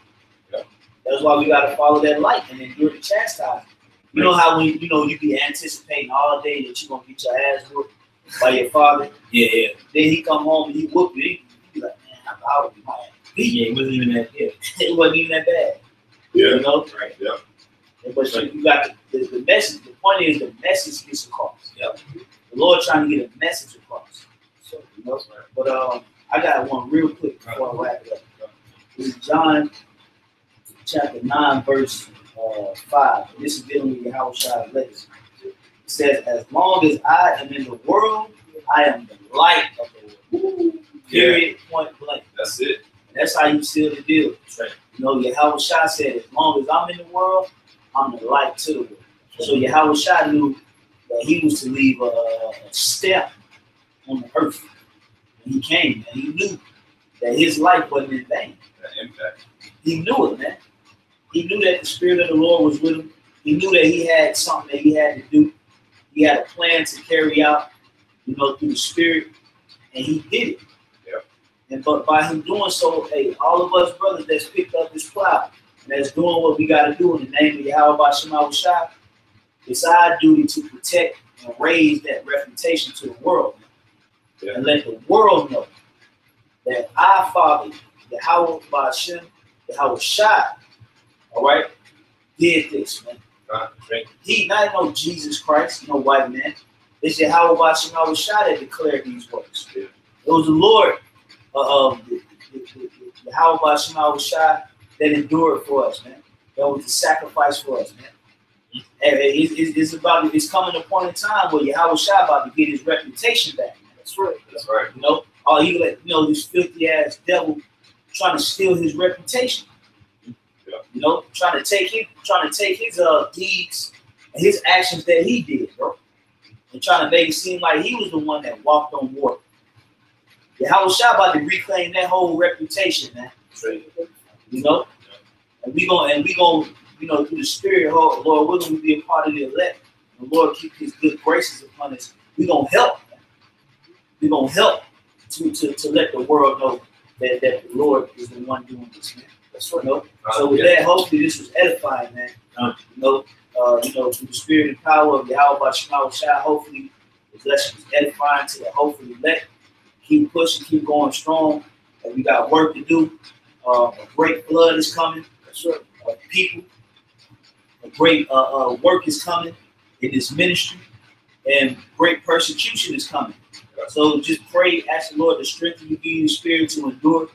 Yeah. That's why we gotta follow that light and endure the chastisement. You know how when you be anticipating all day that you're gonna get your ass whooped by your father. Yeah. Then he come home and he whoop you. He be like, man, I'm out of my ass. Yeah, it wasn't even that bad. It wasn't even that bad. Yeah. You know? Right. Yeah. But you got the message. The point is the message gets across. Yep. The Lord trying to get a message across. So, you know. But I got one real quick before I wrap it up. This is John chapter 9, verse 5. This is dealing with Yahawashi's legacy. It says, as long as I am in the world, I am the light of the world. Period, point blank. That's it. And that's how you seal the deal. Right. You know, Yahawashi said, as long as I'm in the world, I'm the light to the world. So Yahawashi knew that he was to leave a stamp on the earth. When he came, and he knew that his life wasn't in vain. That impact. He knew it, man. He knew that the Spirit of the Lord was with him. He knew that he had something that he had to do. He had a plan to carry out, you know, through the Spirit, and he did it. Yep. And but by him doing so, hey, all of us brothers that's picked up this plow and that's doing what we got to do in the name of Yahweh Shemawashai, it's our duty to protect and raise that reputation to the world, yeah. And let the world know that our Father, Yahweh Bashem, Yahawashi, all right, did this, man. Right. He not no Jesus Christ, no white man. It's Yahweh Bashem that declared these words. Yeah. It was the Lord Yahweh Bashem that endured for us, man. That was the sacrifice for us, man. And it's coming a point in time where Yahawashi about to get his reputation back. Man. That's right. That's right. You know, all you let you know this filthy ass devil trying to steal his reputation. Yeah. You know, trying to take his deeds and his actions that he did, bro, and trying to make it seem like he was the one that walked on water. Yahawashi about to reclaim that whole reputation, man. Right. You know, and we gonna you know, through the Spirit, Lord willing, we be a part of the elect. The Lord keep His good graces upon us. We gonna help. We gonna help to let the world know that the Lord is the one doing this, man. That's right. You know? So with that, hopefully this was edifying, man. You know, through the Spirit and power of Yahweh Shemawashai, hopefully this lesson was edifying to the hopefully elect. Keep pushing, keep going strong. And we got work to do. A great flood is coming. That's right. People. A great work is coming in this ministry, and great persecution is coming. So just pray, ask the Lord to strengthen you, give you the Spirit to endure,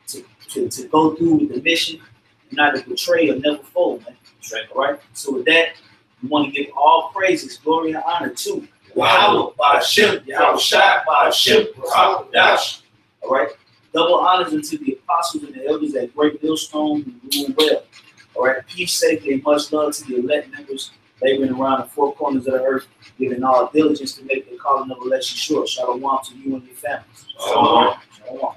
to go through with the mission, and not to betray or never fold, man. Right. All right. So with that, we want to give all praises, glory, and honor to Yahweh Bashem, Yahawashi Bashem, Dash. All right. Double honors unto the apostles and the elders at Great Millstone who rule well. All right. Peace, safety, and much love to the elect members laboring around the four corners of the earth, giving all diligence to make the calling of election sure. Shalom to you and your families. Shalom. Shalom.